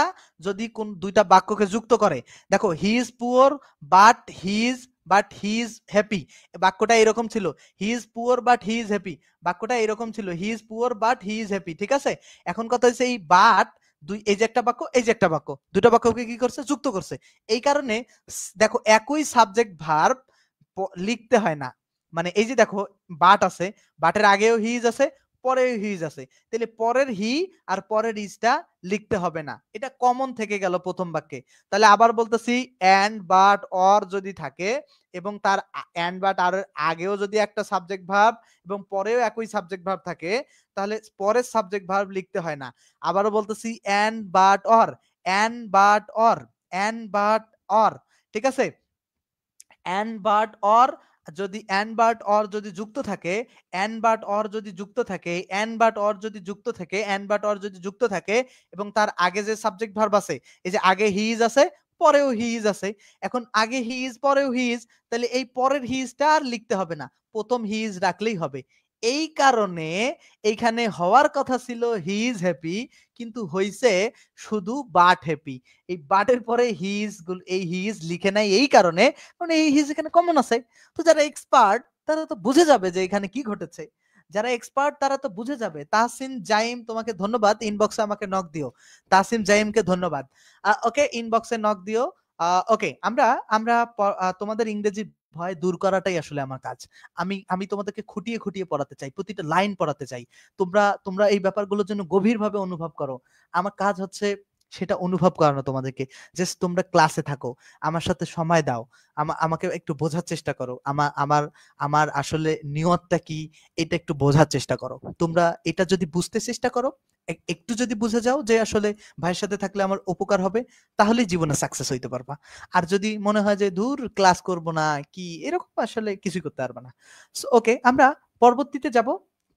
যদি কোন দুইটা বাক্যকে যুক্ত করে, দেখো he is poor but he is but he is happy, বাক্যটা এরকম ছিল। He is poor but he is happy, বাক্যটা এরকম ছিল। He is poor but he is happy, ঠিক আছে। এখন কথা হচ্ছে এই বাট এই যে একটা বাক্য, এই যে একটা বাক্য, দুটা বাক্যকে কি করছে, যুক্ত করছে। এই কারণে দেখো একই সাবজেক্ট ভার্ব লিখতে হয় না। মানে এই যে দেখো বাট আছে, বাটের আগেও হি ইজ আছে, পরেও হি ইজ আছে, তাহলে পরের হি আর পরের ইজটা লিখতে হবে না, এটা কমন থেকে গেল প্রথম বাক্যে। তাহলে আবার বলতেছি, এন্ড বাট অর যদি থাকে এবং তার এন্ড বাট আর আগেও যদি একটা সাবজেক্ট ভার্ব এবং পরেও একই সাবজেক্ট ভার্ব থাকে, তাহলে পরের সাবজেক্ট ভার্ব লিখতে হয় না। আবারও বলতেছি, and but or, and but or, and but or, ঠিক আছে। এন্ড বাট অর যদি এন্ড বাট অর যদি যুক্ত থাকে, এন্ড বাট অর যদি যুক্ত থাকে, এন্ড বাট অর যদি যুক্ত থাকে, এন্ড বাট অর যদি যুক্ত থাকে এবং তার আগে যে সাবজেক্ট ভার্ব আছে, এই যে আগে হি ইজ আছে, পরেও হি ইজ আছে, এখন আগে হি ইজ পরেও হি ইজ, তাহলে এই পরের হি ইজটা আর লিখতে হবে না, প্রথম হি ইজ রাখলেই হবে। এই কারণে এইখানে হওয়ার কথা ছিল হি ইজ হ্যাপি, কিন্তু হইছে শুধু বাট হ্যাপি। এই বাটের পরে হি ইজ, এই হি ইজ লিখে নাই এই কারণে, কারণ এই হিজ এখানে কমন আছে। তো যারা এক্সপার্ট তারা তো বুঝে যাবে যে এখানে কি ঘটেছে, যারা এক্সপার্ট তারা তো বুঝে যাবে। তাহসিন জাইম তোমাকে ধন্যবাদ, ইনবক্সে আমাকে নক দিও। তাহসিন জাইমকে ধন্যবাদ। ওকে, ইনবক্সে নক দিও। ওকে, আমরা আমরা তোমাদের ইংরেজি ভয় দূর করাটাই আসলে আমার কাজ। আমি আমি তোমাদেরকে খুঁটিয়ে খুঁটিয়ে পড়াতে চাই, প্রতিটা লাইন পড়াতে চাই। তোমরা তোমরা এই ব্যাপারগুলোর জন্য গভীরভাবে অনুভব করো। আমার কাজ হচ্ছে সেটা অনুভব করানো তোমাদেরকে। জাস্ট তোমরা ক্লাসে থাকো, আমার সাথে সময় দাও, আমাকে একটু বোঝার চেষ্টা করো, আমার আমার আমার আসলে নিয়তটা কি এটা একটু বোঝার চেষ্টা করো। তোমরা এটা যদি বুঝতে চেষ্টা করো, একটু যদি বুঝে যাও যে আসলে ভাইয়ের সাথে থাকলে আমার উপকার হবে, তাহলেই জীবনে সাকসেস হইতে পারবা। আর যদি মনে হয় যে দূর ক্লাস করব না কি এরকম, আসলে কিছুই করতে পারবা না। ওকে, আমরা পরবর্তীতে যাব,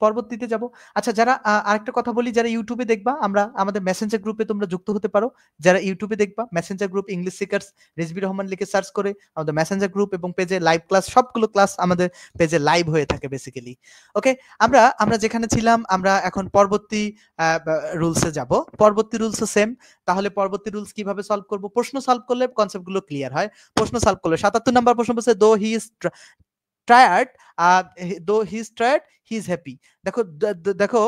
পরবর্তীতে যাব। আচ্ছা, যারা আরেকটা কথা বলি, যারা ইউটিউবে দেখবা, আমরা আমাদের মেসেঞ্জার গ্রুপে তোমরা যুক্ত হতে পারো। যারা ইউটিউবে দেখবা, Messenger group English seekers Rizvi Rahman লিখে সার্চ করে আমাদের মেসেঞ্জার গ্রুপ এবং পেজে লাইভ ক্লাস, সবগুলো ক্লাস আমাদের পেজে লাইভ হয়ে থাকে বেসিক্যালি। ওকে, আমরা আমরা যেখানে ছিলাম, আমরা এখন পরবর্তী রুলসে যাব। পরবর্তী রুলসও সেম। তাহলে পরবর্তী রুলস কিভাবে সলভ করব? প্রশ্ন সলভ করলে কনসেপ্টগুলো ক্লিয়ার হয়। প্রশ্ন সলভ করলে 77 নাম্বার প্রশ্ন বলছে, দো he is tired, though he's tired he's happy। দেখো দেখো,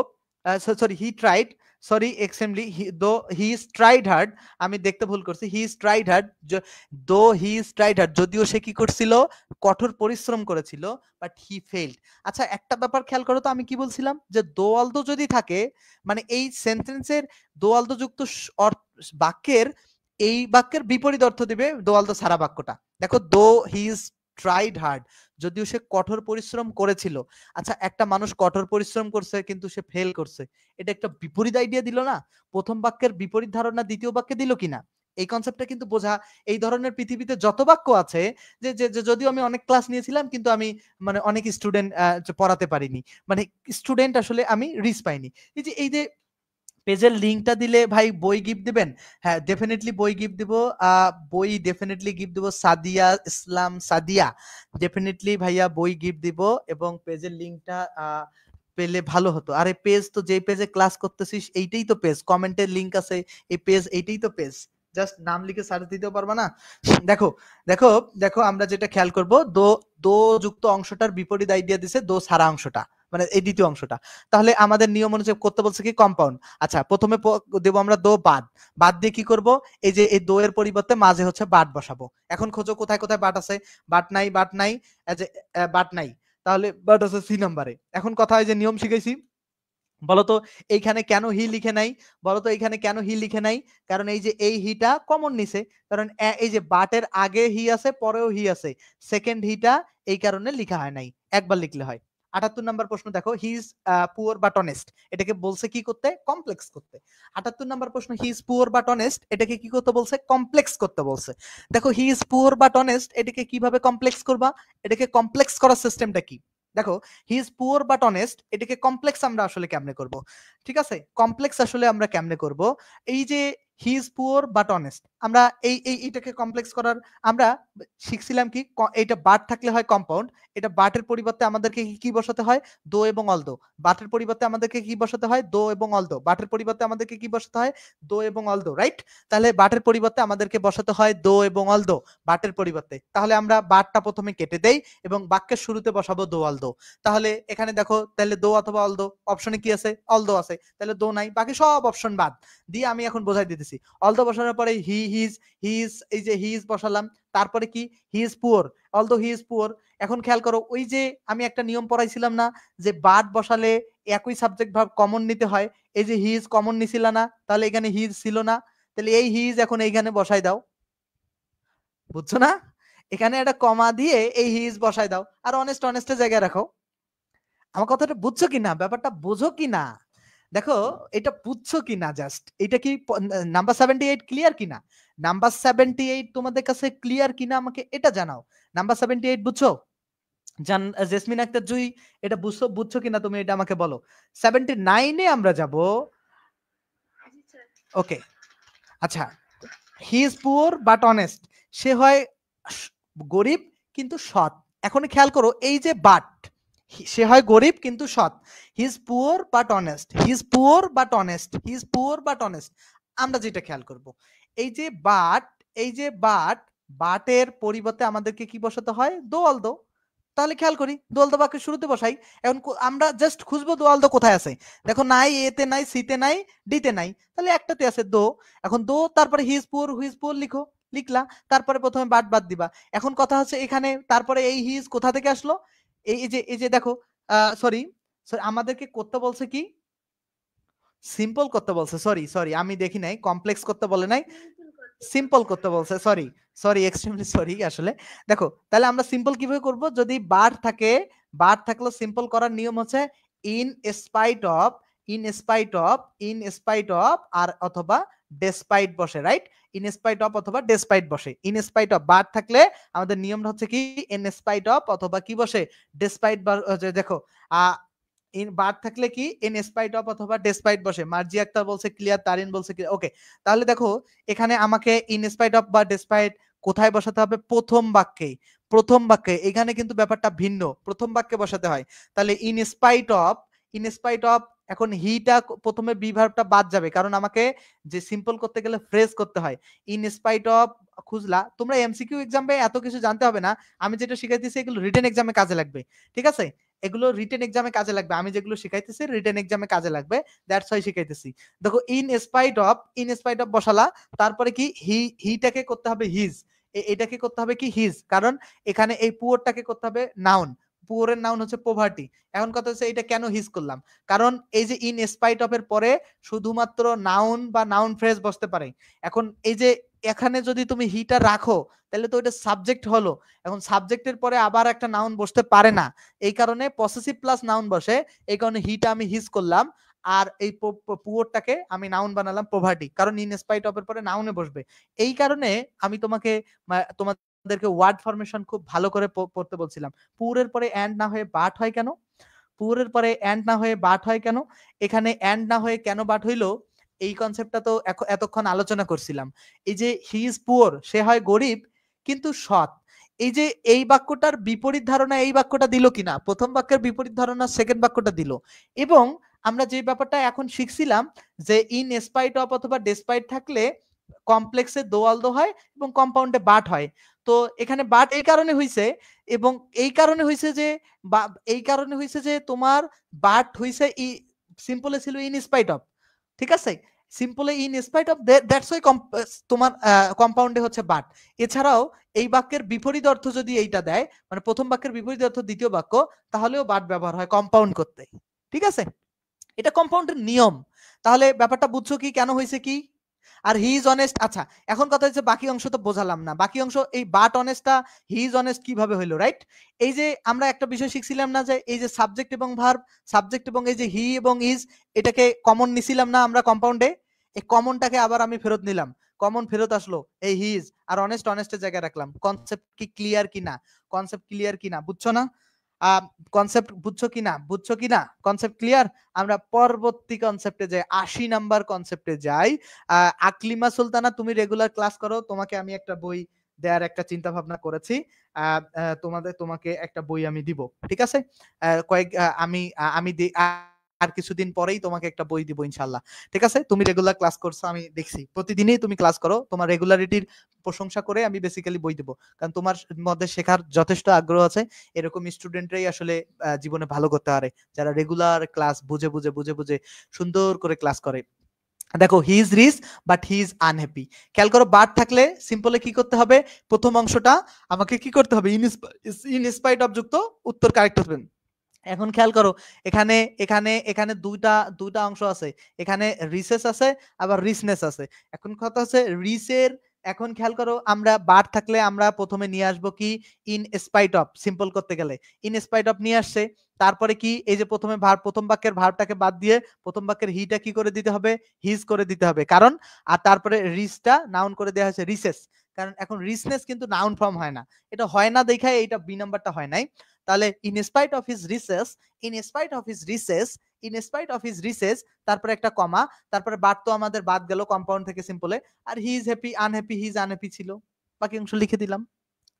sorry he tried, sorry extremely, though he is tried hard, আমি দেখতে ভুল করছি, he is tried hard, though he is tried hard, যদিও সে কি করছিল, কঠোর পরিশ্রম করেছিল, বাট he failed। আচ্ছা, একটা ব্যাপার খেয়াল করো তো, আমি কি বলছিলাম যে দো অলদো যদি থাকে, মানে এই সেন্টেন্সের দো অলদো যুক্ত বাক্যের, এই বাক্যের বিপরীত অর্থ দিবে দো অলদো সারা বাক্যটা। দেখো, দো হি ইজ ট্রাইড হার্ড, যদিও সে কঠোর পরিশ্রম করেছিল। আচ্ছা, একটা মানুষ কঠোর পরিশ্রম করছে কিন্তু সে ফেল করছে, এটা একটা বিপরীত আইডিয়া দিল না? প্রথম বাক্যের বিপরীত ধারণা দ্বিতীয় বাক্যে দিল কিনা? এই কনসেপ্টটা কিন্তু বোঝা। এই ধরনের পৃথিবীতে যত বাক্য আছে, যে যদিও আমি অনেক ক্লাস নিয়েছিলাম কিন্তু আমি মানে অনেক স্টুডেন্ট পড়াতে পারিনি, মানে স্টুডেন্ট আসলে আমি রিচ পাইনি। এই যে পেজের লিংকটা দিলে ভাই বই গিফট দিবেন? হ্যাঁ, ডেফিনেটলি বই গিফট দিব। বই ডেফিনেটলি গিফট দিব। সাদিয়া ইসলাম, সাদিয়া, ডেফিনেটলি ভাইয়া বই গিফট দিব। এবং পেজের লিংকটা পেলে ভালো হতো। আরে পেজ তো, যে পেজে ক্লাস করতেছিস এইটাই তো পেজ, কমেন্টের লিংক আছে, এই পেজ এইটাই তো পেজ, জাস্ট নাম লিখে সার্চ দিতেও পারবা না? দেখো দেখো দেখো, আমরা যেটা খেয়াল করব, দো দো যুক্ত অংশটার বিপরীত আইডিয়া দিছে দো সারা অংশটা, মানে এই দ্বিতীয় অংশটা। তাহলে আমাদের নিয়ম অনুযায়ী করতে বলছে কি, কম্পাউন্ড। আচ্ছা, প্রথমে দেব আমরা দো বাদ, বাদ দিয়ে কি করব, এই যে এই দো এর পরিবর্তে মাঝে হচ্ছে বাট বসাবো। এখন খোঁজো কোথায় কোথায় বাট আছে, বাট নাই, বাট নাই, বাট নাই, তাহলে বাট আছে সি নাম্বারে। এখন কথা হয় যে নিয়ম শিখাইছি, বলতো এইখানে কেন হি লিখে নাই? বলতো এইখানে কেন হি লিখে নাই? কারণ এই যে এই হিটা কমন নিছে, কারণ এই যে বাটের আগে হি আছে, পরেও হি আছে, সেকেন্ড হিটা এই কারণে লিখা হয় নাই, একবার লিখলে হয়। 78 নাম্বার প্রশ্ন দেখো, he is poor but honest, এটাকে বলছে কি করতে, কমপ্লেক্স করতে। 78 নাম্বার প্রশ্ন, হি ইজ পুয়ার বাট অনেস্ট, এটাকে কি করতে বলছে, কমপ্লেক্স করতে বলছে। দেখো, he is poor but honest, এটাকে কিভাবে কমপ্লেক্স করবা, এটাকে কমপ্লেক্স করার সিস্টেমটা কি? দেখো, he is poor but honest, এটাকে কমপ্লেক্স আমরা আসলে কেমনে করব? ঠিক আছে, কমপ্লেক্স আসলে আমরা কেমনে করব, এই যে হি ইজ পুয়ার বাট অনেস্ট। আমরা এইটাকে কমপ্লেক্স করার আমরা শিখছিলাম কি, এটা বাট থাকলে হয় কম্পাউন্ড, এটা বাটের পরিবর্তে আমাদেরকে কি বসাতে হয়, দো এবং অলদো। বাটের পরিবর্তে আমাদেরকে কি বসাতে হয়, দো এবং অলদো। বাটের পরিবর্তে আমাদেরকে কি বসাতে হয়, দো এবং অলদো, রাইট? তাহলে বাটের পরিবর্তে আমাদেরকে বসাতে হয় দো এবং অলদো, বাটের পরিবর্তে। তাহলে আমরা বাটটা প্রথমে কেটে দেই এবং বাক্যের শুরুতে বসাবো দো অলদো। তাহলে এখানে দেখো, তাহলে দো অথবা অলদো, অপশনে কি আছে, অলদো আছে, তাহলে দো নাই, বাকি সব অপশন বাদ দিয়ে আমি এখন বোঝাই দিতেছি। অলদো বসানোর পরে হি হিজ, এই যে হি ইজ বসালাম, তারপরে কি, হি is poor, although he is poor. এখন খেয়াল করো, ওই যে আমি একটা নিয়ম পড়াইছিলাম না, যে বাট বসালে একই সাবজেক্ট ভার্ব কমন নিতে হয়, এই যে হি ইজ কমন নিছিল না, তাহলে এখানে হি ইজ ছিল না, তাহলে এই হি ইজ এখন এইখানে বসাই দাও, বুঝছো না? এখানে একটা কমা দিয়ে এই হি ইজ বসাই দাও, আর অনেস্টের জায়গায় রাখো। আমার কথাটা বুঝছো কিনা, ব্যাপারটা বোঝো কিনা, দেখো এটা বুঝছো কিনা, জাস্ট এটা কি নাম্বার 78 ক্লিয়ার কিনা? নাম্বার 78 তোমাদের কাছে ক্লিয়ার কিনা আমাকে এটা জানাও। নাম্বার 78 বুঝছো? জেসমিন আক্তার জুই, এটা বুঝছো কিনা তুমি এটা আমাকে বলো। 79 আমরা যাব। জি স্যার। ওকে, আচ্ছা, he is poor but honest, সে হয় গরিব কিন্তু সৎ। এখন খেয়াল করো, এই যে বাট, সে হয় গরিব কিন্তু সৎ, হি is poor but honest, he is poor but honest, he is poor but honest. আমরা যেটা খেয়াল করব, এই যে বাট, এই যে বাটের পরিবর্তে আমাদেরকে কি বসাতে হয়, দো অলদো। তাহলে খেয়াল করি, দোয়ালদো বাক্যের শুরুতে বসাই। এখন আমরা জাস্ট খুঁজবো দোয়ালদো কোথায় আছে, দেখো নাই, এতে নাই, সিতে নাই, ডিতে নাই, তাহলে একটাতে আছে দো। এখন দো, তারপরে হুইজ পুর লিখো, লিখলা, তারপরে প্রথমে বাদ দিবা। এখন কথা হচ্ছে এখানে, তারপরে এই হিজ কোথা থেকে আসলো, এই যে দেখো, সরি আমাদেরকে করতে বলছে কি, সিম্পল করতে বলছে, সরি আমি দেখি নাই, কমপ্লেক্স করতে বলে নাই, সিম্পল করতে বলছে, সরি এক্সট্রিমলি সরি। আসলে দেখো, তাহলে আমরা সিম্পল কিভাবে করব, যদি বার থাকে, বার থাকলে সিম্পল করার নিয়ম হচ্ছে ইন স্পাইট অফ, আর অথবা ডেসপাইট বসে, রাইট? ইন স্পাইট অফ অথবা ডেসপাইট বসে। ইন স্পাইট অফ বার থাকলে আমাদের নিয়মটা হচ্ছে কি, ইন স্পাইট অফ অথবা কি বসে, ডেসপাইট। দেখো, ইন বার থাকলে কি, ইন স্পাইট অফ অথবা ডেসপাইট বসে। মার্জি আক্তার বলছে ক্লিয়ার, তারিন বলছে ক্লিয়ার, ওকে। তাহলে দেখো, এখানে আমাকে ইন স্পাইট অফ বা ডেসপাইট কোথায় বসাতে হবে, প্রথম বাক্যে। এখানে কিন্তু ব্যাপারটা ভিন্ন, প্রথম বাক্যে বসাতে হয়। তাহলে ইন স্পাইট অফ, এখন হিটা প্রথমে বি ভার্বটা বাদ যাবে, কারণ আমাকে যে সিম্পল করতে গেলে ফ্রেজ করতে হয়। ইন স্পাইট অফ খুঁজলা, তোমরা এমসিকিউ এক্সামে এত কিছু জানতে হবে না, আমি যেটা শিখাইতেছি এগুলো রিটেন এক্সামে কাজে লাগবে, ঠিক আছে? এগুলো রিটেন এক্সামে কাজে লাগবে, আমি যেগুলো শিখাইতেছি রিটেন এক্সামে কাজে লাগবে, দ্যাটস হোয়াই শিখাইতেছি। দেখো, ইন স্পাইট অফ বসালা, তারপরে কি, হিটাকে করতে হবে হিজ, এটাকে করতে হবে কি, হিজ, কারণ এখানে এই পুয়ারটাকে করতে হবে নাউন, পুয়ারের নাউন হচ্ছে পোভার্টি। এখন কথা হচ্ছে এটা কেন হিজ করলাম, কারণ এই যে ইন স্পাইট অফ এর পরে শুধুমাত্র নাউন বা নাউন ফ্রেজ বসতে পারে। এখন এই যে এখানে যদি তুমি হিটা রাখো, তাহলে তো এটা সাবজেক্ট হলো, এখন সাবজেক্টের পরে আবার একটা নাউন বসতে পারে না, এই কারণে পসেসিভ প্লাস নাউন বসে, এই কারণে হিটা আমি হিজ করলাম, আর এই পুয়ারটাকে আমি নাউন বানালাম পোভার্টি, কারণ ইন স্পাইট অফ এর পরে নাউনে বসবে। এই কারণে আমি তোমাদেরকে ওয়ার্ড ফরমেশন খুব ভালো করে পড়তে বলছিলাম। পুরের পরে এন্ড না হয়ে বাট হয় কেন, পুরের পরে এন্ড না হয়ে বাট হয় কেন, এখানে এন্ড না হয়ে কেন বাট হইলো, এই কনসেপ্টটা তো এতক্ষণ আলোচনা করছিলাম। এই যে হি ইজ পুয়ার, সে হয় গরিব কিন্তু সৎ, এই যে এই বাক্যটার বিপরীত ধারণা এই বাক্যটা দিল কিনা, প্রথম বাক্যের বিপরীত ধারণা সেকেন্ড বাক্যটা দিল। এবং আমরা যে ব্যাপারটা এখন শিখছিলাম, যে ইন স্পাইট অফ অথবা ডেসপাইট থাকলে কমপ্লেক্সে দোয়ালদো হয় এবং কম্পাউন্ডে বাট হয়। তো এখানে বাট এই কারণে হইছে, এবং এই কারণে হইছে যে, তোমার বাট হইছে সিম্পলে ছিল ইন স্পাইট অফ, ঠিক আছে? সিম্পলে in spite of, that's why তোমার কম্পাউন্ডে হচ্ছে বাট। এছাড়াও এই বাক্যের বিপরীত অর্থ যদি এইটা দেয়, মানে প্রথম বাক্যের বিপরীত অর্থ দ্বিতীয় বাক্য, তাহলেও বাট ব্যবহার হয় কম্পাউন্ড করতে, ঠিক আছে? এটা কম্পাউন্ডের নিয়ম। তাহলে ব্যাপারটা বুঝছো কি, কেন হয়েছে কি? আর হি ইজ অনেস্ট, আচ্ছা এখন কথা হচ্ছে বাকি অংশ তো বোঝালাম না, বাকি অংশ এই বাট অনেস্টটা হি ইজ অনেস্ট কিভাবে হইলো, রাইট? এই যে আমরা একটা বিষয় শিখছিলাম না, যে এই যে সাবজেক্ট এবং ভার্ব, সাবজেক্ট এবং এই যে হি এবং ইজ, এটাকে কমন নিছিলাম না আমরা কম্পাউন্ডে, এই কমনটাকে আবার আমি ফেরত নিলাম, কমন ফেরত আসলো, এই হিজ আর অনেস্টের জায়গায় রাখলাম। কনসেপ্ট ক্লিয়ার কিনা বুঝছো না? কনসেপ্ট বুঝছো কিনা কনসেপ্ট ক্লিয়ার? আমরা পরবর্তী কনসেপ্টে যাই, 80 নাম্বার কনসেপ্টে যাই। আকলিমা সুলতানা, তুমি রেগুলার ক্লাস করো, তোমাকে আমি একটা বই দেওয়ার একটা চিন্তা ভাবনা করেছি। তোমাকে একটা বই আমি দিব, ঠিক আছে? আমি আর কিছুদিন পরেই তোমাকে একটা বই দিব ইনশাল্লাহ, ঠিক আছে? তুমি রেগুলার ক্লাস করছো, আমি দেখছি প্রতিদিনই তুমি ক্লাস করো, তোমার রেগুলারিটির প্রশংসা করে আমি বেসিক্যালি বই দেবো, কারণ তোমার মধ্যে শেখার যথেষ্ট আগ্রহ আছে। এরকম স্টুডেন্টরাই আসলে জীবনে ভালো করতে পারে, যারা রেগুলার ক্লাস বুঝে বুঝে বুঝে বুঝে সুন্দর করে ক্লাস করে। দেখো, he is rich but he is unhappy. খেয়াল করো, বাট থাকলে সিম্পলে কি করতে হবে? প্রথম অংশটা আমাকে কি করতে হবে? ইন স্পাইট অফ যুক্ত উত্তর কারেক্ট হবে। এখন খেয়াল করো, এখানে এখানে এখানে দুইটা অংশ আছে, এখানে রিসেস আছে আবার রিসনেস আছে। এখন কথা হচ্ছে রিসের, এখন খেয়াল করো, আমরা বার থাকলে আমরা প্রথমে নিয়ে আসবো কি? ইন স্পাইট অফ, সিম্পল করতে গেলে ইন স্পাইট অফ নিয়ে আসছে। তারপরে কি, এই যে প্রথমে ভার্ব, প্রথম বাক্যের ভার্বটাকে বাদ দিয়ে প্রথম বাক্যের হিটা কি করে দিতে হবে? হিজ করে দিতে হবে, কারণ আর তারপরে রিসটা নাউন করে দেওয়া হয়েছে রিসেস, কারণ এখন রিসনেস কিন্তু নাউন ফর্ম হয় না, এটা হয় না দেখায় এইটা বি নাম্বারটা হয় নাই। তাহলে in spite of his riches, in spite of his riches, in spite of his riches, তারপরে একটা কমা, তারপরে বাদ তো আমাদের বাদ গেল কম্পাউন্ড থেকে সিম্পলে, আর he is happy unhappy, he is unhappy ছিল, বাকি অংশ লিখে দিলাম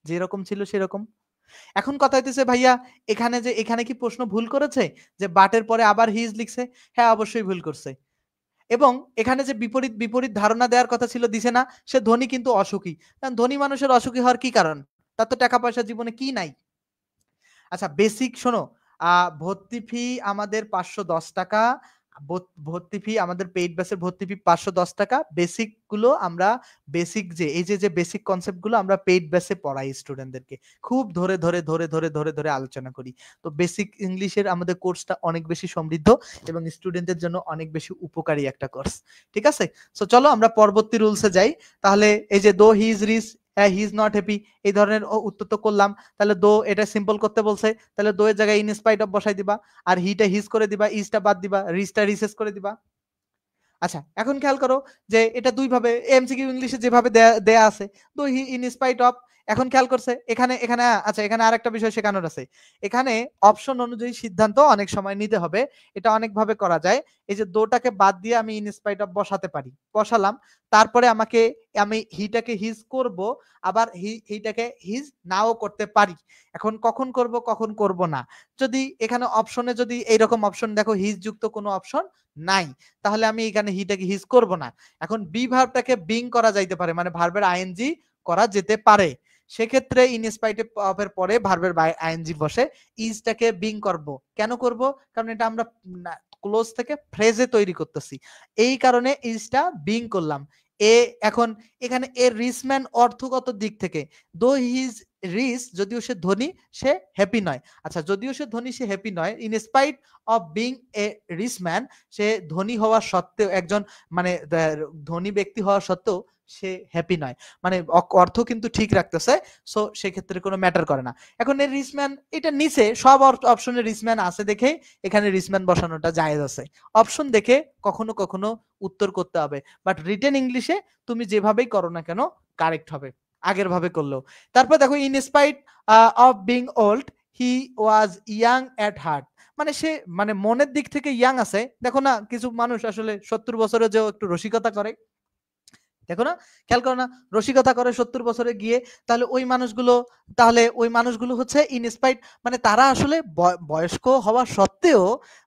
যেরকম ছিল সেরকম। এখন কথা হইতেছে ভাইয়া, এখানে কি প্রশ্ন ভুল করেছে যে বাটের পরে আবার হি ইজ লিখছে? হ্যাঁ, অবশ্যই ভুল করছে। এবং এখানে যে বিপরীত বিপরীত ধারণা দেওয়ার কথা ছিল দিছে না, সে ধনী কিন্তু অসুখী। কারণ ধনী মানুষের অসুখী হওয়ার কি কারণ? তার তো টাকা পয়সা জীবনে কি নাই। আচ্ছা, বেসিক শোনো, ভর্তি ফি আমাদের 510 টাকা, ভর্তি ফি আমাদের পেইড ব্যাচের ভর্তি ফি 510 টাকা। বেসিক গুলো আমরা, বেসিক যে এই যে বেসিক কনসেপ্ট গুলো আমরা পেইড ব্যাচে পড়াই স্টুডেন্টদেরকে, খুব ধরে ধরে ধরে ধরে ধরে ধরে আলোচনা করি। তো বেসিক ইংলিশের আমাদের কোর্সটা অনেক বেশি সমৃদ্ধ এবং স্টুডেন্টদের জন্য অনেক বেশি উপকারী একটা কোর্স, ঠিক আছে? সো চলো আমরা পরবর্তী রুলসে যাই। তাহলে এই যে though he is rich, he is not happy, এই ধরনের উত্তর তো করলাম। তাহলে দো, এটা সিম্পল করতে বলছে, তাহলে দো এর জায়গায় ইন স্পাইট অফ বসাই দিবা, আর হিটা হিজ করে দিবা, ইজটা বাদ দিবা, রিচটা রিসেস করে দিবা। আচ্ছা, এখন খেয়াল করো যে এটা দুই ভাবে এমসিকিউ ইংলিশে যেভাবে দেয়া আছে, দো হি ইন স্পাইট অফ। এখন খেয়াল করছে এখানে এখানে আচ্ছা, এখানে আরেকটা বিষয় শেখানোর আছে। এখানে অপশন অনুযায়ী সিদ্ধান্ত অনেক সময় নিতে হবে, এটা অনেক ভাবে করা যায়। এই যে দোটাকে বাদ দিয়ে আমি ইন স্পাইট অফ বসাতে পারি, বসালাম। তারপরে আমি হিটাকে হিজ করব, আবার হিটাকে হিজ নাও করতে পারি। এখন কখন করব কখন করব না, যদি এখানে অপশনে যদি এইরকম অপশন দেখো হিজ যুক্ত কোনো অপশন নাই, তাহলে আমি এখানে হিটাকে হিজ করব না। এখন বি ভার্বটাকে বিং করা যাইতে পারে, মানে ভার্বের আইএনজি করা যেতে পারে। সেক্ষেত্রে ইন স্পাইট অফ এর পরে ভার্বের আইএনজি বসে, ইজটাকে বিং করব। কেন করব? কারণ এটা আমরা ক্লোজ থেকে ফ্রেজে তৈরি করতেছি, এই কারণে ইজটা বিং করলাম। এখন এখানে এর রিচম্যান অর্থগত দিক থেকে, দো হিজ রিচ, যদিও সে ধনী সে হ্যাপি নয়। আচ্ছা, যদিও সে ধনী সে হ্যাপি নয়, in spite of being a rich man, সে ধনী হওয়া সত্ত্বেও, একজন মানে ধনী ব্যক্তি হওয়া সত্ত্বেও সে হ্যাপি নয়, মানে অর্থ কিন্তু ঠিক রাখতেছে। সো সেক্ষেত্রে কোনো ম্যাটার করে না। এখন এর রিচম্যান, এটা নিচে সব অপশনে রিচম্যান আছে দেখে এখানে রিচম্যান বসানোটা জায়েজ আছে। অপশন দেখে কখনো কখনো উত্তর করতে হবে, বাট রিটেন ইংলিশে তুমি যেভাবেই করো না কেন কারেক্ট হবে, আগের ভাবে করলেও। তারপর দেখো, in spite of being old he was young at heart, মানে সে মানে মনের দিক থেকে ইয়াং আছে। দেখো না, কিছু মানুষ আসলে 70 বছরে যে একটু রসিকতা করে, দেখো না, খেয়াল করো না, রসিকতা করে 70 বছরে গিয়ে, তাহলে ওই মানুষগুলো হচ্ছে ইনস্পাইট, মানে তারা আসলে বয়স্ক হওয়া সত্ত্বেও,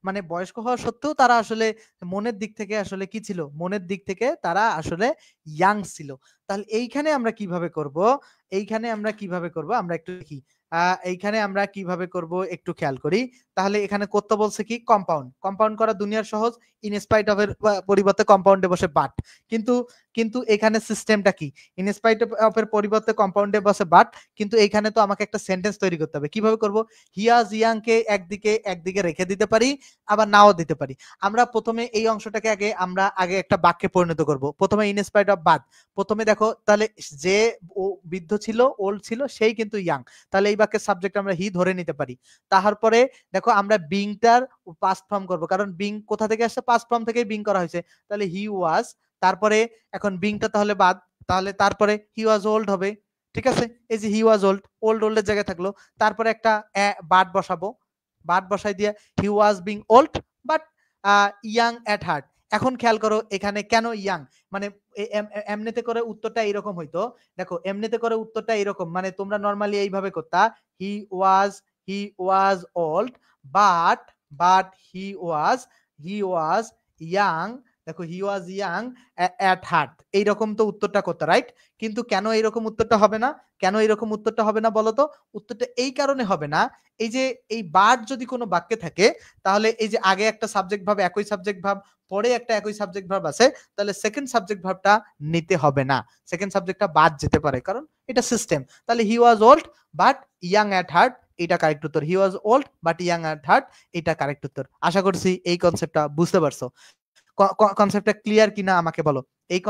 মানে বয়স্ক হওয়া সত্ত্বেও তারা আসলে মনের দিক থেকে আসলে কি ছিল? মনের দিক থেকে তারা আসলে ইয়াং ছিল। তাহলে এইখানে আমরা কিভাবে করব? আমরা একটু দেখি। এইখানে আমরা কিভাবে করব একটু খেয়াল করি। তাহলে এখানে করতে বলছে কি? কম্পাউন্ড করা দুনিয়ার সহজ। ইন স্পাইট অফ এর পরিবর্তে কম্পাউন্ডে বসে বাট, কিন্তু কিন্তু এখানে সিস্টেমটা কি? ইন স্পাইট অফ এর পরিবর্তে কম্পাউন্ডে বসে বাট, কিন্তু এইখানে তো আমাকে একটা সেন্টেন্স তৈরি করতে হবে। কিভাবে করব? হিয়াজ ইয়াং কে একদিকে রেখে দিতে পারি, আবার নাও দিতে পারি। আমরা প্রথমে এই অংশটাকে আগে একটা বাক্যে পরিণত করব। প্রথমে ইন স্পাইট অফ বাট, প্রথমে দেখো তাহলে যে বৃদ্ধ ছিল, ওল্ড ছিল, সেই কিন্তু ইয়াং, তাহলে এই বাক্যের সাবজেক্ট আমরা হি ধরে নিতে পারি। তারপরে দেখো আমরা বিংটার পাস্ট ফর্ম করব, কারণ বিং কোথা থেকে আসছে? পাস্ট ফর্ম থেকেই বিং করা হয়েছে, তাহলে হি ওয়াজ। তারপরে এখন বিংটা তাহলে বাদ, তাহলে তারপরে হি ওয়াজ ওল্ড হবে, ঠিক আছে, এই যে হি ওয়াজ ওল্ড, ওল্ডের জায়গায় থাকলো, তারপরে একটা বাট বসাবো, বাট বসাই দিয়ে he was being old but young at heart. এখন খেয়াল করো এখানে কেন ইয়াং, মানে এমনিতে করে উত্তরটা এরকম হইতো, দেখো এমনিতে করে উত্তরটা এরকম, মানে তোমরা নরমালি এইভাবে করতা, he was old but he was young, দেখো he was young at heart, এইরকম তো উত্তরটা করতে, রাইট? কিন্তু কেন এইরকম উত্তরটা হবে না, কেন এইরকম উত্তরটা হবে না বলো তো? উত্তরটা এই কারণে হবে না, এই যে এই বাট যদি কোনো বাক্যে থাকে তাহলে এই যে আগে একটা সাবজেক্ট ভাব, একই সাবজেক্ট ভাব, পরে একটা একই সাবজেক্ট ভাব আছে, তাহলে সেকেন্ড সাবজেক্ট ভাবটা নিতে হবে না, সেকেন্ড সাবজেক্টটা বাদ যেতে পারে, কারণ এটা সিস্টেম। তাহলে he was old but young at heart, এটা কারেক্ট উত্তর। He was old but young at heart, এটা কারেক্ট উত্তর। আশা করছি এই কনসেপ্টটা বুঝতে পারছো। কনসেপ্টটা ক্লিয়ার কিনা আমাকে বলো, এই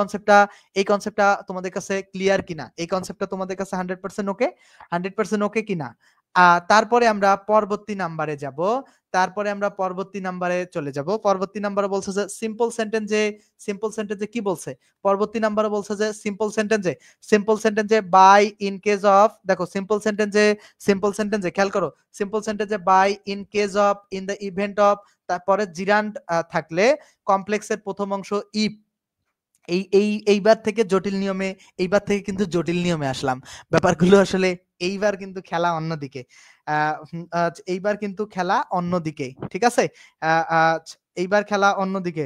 কনসেপ্টটা তোমাদের কাছে ক্লিয়ার কিনা, এই কনসেপ্টটা তোমাদের কাছে 100% ওকে, 100% ওকে কিনা? তারপরে আমরা পরবর্তী নাম্বারে যাব, তারপরে আমরা পরবর্তী নাম্বারে চলে যাব। পরবর্তী নাম্বারে বলছে যে সিম্পল সেন্টেন্সে কি বলছে? পরবর্তী নাম্বারে বলছে যে সিম্পল সেন্টেন্সে বাই ইন কেস অফ, দেখো সিম্পল সেন্টেন্সে খেয়াল করো, সিম্পল সেন্টেন্সে by in case of, in the event of, তারপরে জিরান্ড থাকলে কমপ্লেক্সের প্রথম অংশ ইফ। এইবার থেকে কিন্তু জটিল নিয়মে আসলাম, ব্যাপারগুলো আসলে এইবার কিন্তু খেলা অন্যদিকে, এইবার কিন্তু খেলা অন্যদিকে, ঠিক আছে? এইবার খেলা অন্যদিকে।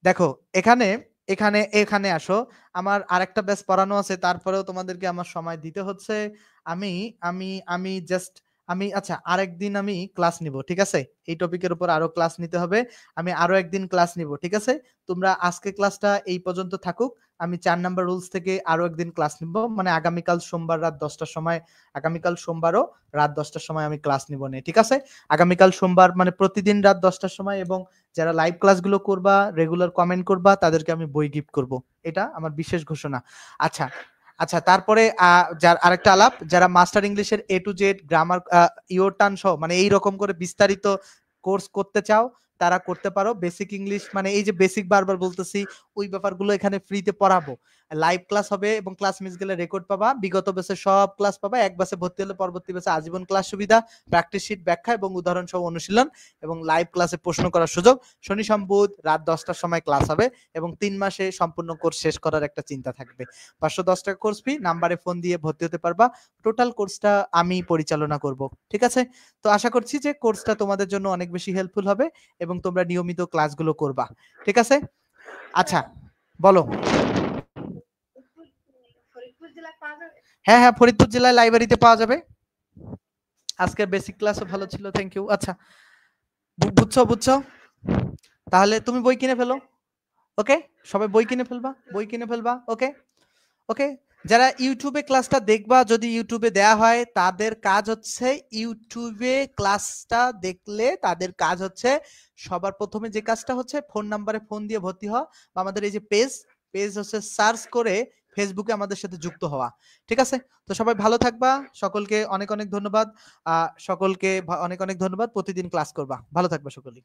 দেখো এখানে এখানে এখানে আসো, আমার আরেকটা ব্যাচ পড়ানো আছে, তারপরেও তোমাদেরকে আমার সময় দিতে হচ্ছে। আমি আমি আমি জাস্ট আচ্ছা আরেকদিন আমি ক্লাস নিব, ঠিক আছে? এই টপিকের উপর আরো ক্লাস নিতে হবে, আমি আরো একদিন ক্লাস নিব, ঠিক আছে? তোমরা আজকে ক্লাসটা এই পর্যন্ত থাকুক, আমি 4 নাম্বার রুলস থেকে আরো একদিন ক্লাস নিব, মানে আগামীকাল সোমবার রাত 10টার সময়, আগামীকাল সোমবারও রাত 10টার সময় আমি ক্লাস নিব না, ঠিক আছে? আগামীকাল সোমবার মানে প্রতিদিন রাত 10টার সময়, এবং যারা লাইভ ক্লাসগুলো করবা, রেগুলার কমেন্ট করবা, তাদেরকে আমি বই গিফট করব, এটা আমার বিশেষ ঘোষণা। আচ্ছা তারপরে যার আরেকটা আলাপ, যারা মাস্টার ইংলিশের A to Z grammar your turn সহ মানে এই রকম করে বিস্তারিত কোর্স করতে চাও, তারা করতে পারো। বেসিক ইংলিশ মানে এই যে বেসিক বারবার বলতেছি, ওই ব্যাপারগুলো এখানে ফ্রিতে পড়াবো, লাইভ ক্লাস হবে এবং ক্লাস মিস গেলে রেকর্ড পাবা, বিগত ব্যাচে সব ক্লাস পাবা, এক ব্যাচে ভর্তি হলে পরবর্তী ব্যাচে আজীবন ক্লাস সুবিধা, প্র্যাকটিস শিট, ব্যাখ্যা এবং উদাহরণ সহ অনুশীলন, এবং লাইভ ক্লাসে প্রশ্ন করার সুযোগ। শনি সোম বুধ রাত 10টার সময় ক্লাস হবে, এবং 3 মাসে সম্পূর্ণ কোর্স শেষ করার একটা চিন্তা থাকবে। 510 টাকা কোর্স ফি, নাম্বারে ফোন দিয়ে ভর্তি হতে পারবা। টোটাল কোর্সটা আমি পরিচালনা করব, ঠিক আছে? তো আশা করছি যে কোর্সটা তোমাদের জন্য অনেক বেশি হেল্পফুল হবে এবং তোমরা নিয়মিত ক্লাসগুলো করবা, ঠিক আছে? আচ্ছা বলো। ফরিদপুর জেলা পাওয়া যাবে? হ্যাঁ ফরিদপুর জেলায় লাইব্রেরিতে পাওয়া যাবে। আজকের বেসিক ক্লাসও ভালো ছিল, থ্যাংক ইউ। আচ্ছা বুঝছো, তাহলে তুমি বই কিনে ফেলো, ওকে? সবাই বই কিনে ফেলবা, ওকে? যারা ইউটিউবে ক্লাসটা দেখবা, যদি ইউটিউবে দেয়া হয়, তাদের কাজ হচ্ছে ইউটিউবে ক্লাসটা দেখলে তাদের কাজ হচ্ছে সবার প্রথমে যে কাজটা হচ্ছে ফোন নাম্বারে ফোন দিয়ে ভর্তি হওয়া, বা আমাদের এই যে পেজ হচ্ছে সার্চ করে ফেসবুকে আমাদের সাথে যুক্ত হওয়া, ঠিক আছে? তো সবাই ভালো থাকবা, সকলকে অনেক অনেক ধন্যবাদ, সকলকে অনেক অনেক ধন্যবাদ। প্রতিদিন ক্লাস করবা, ভালো থাকবা সকলেই।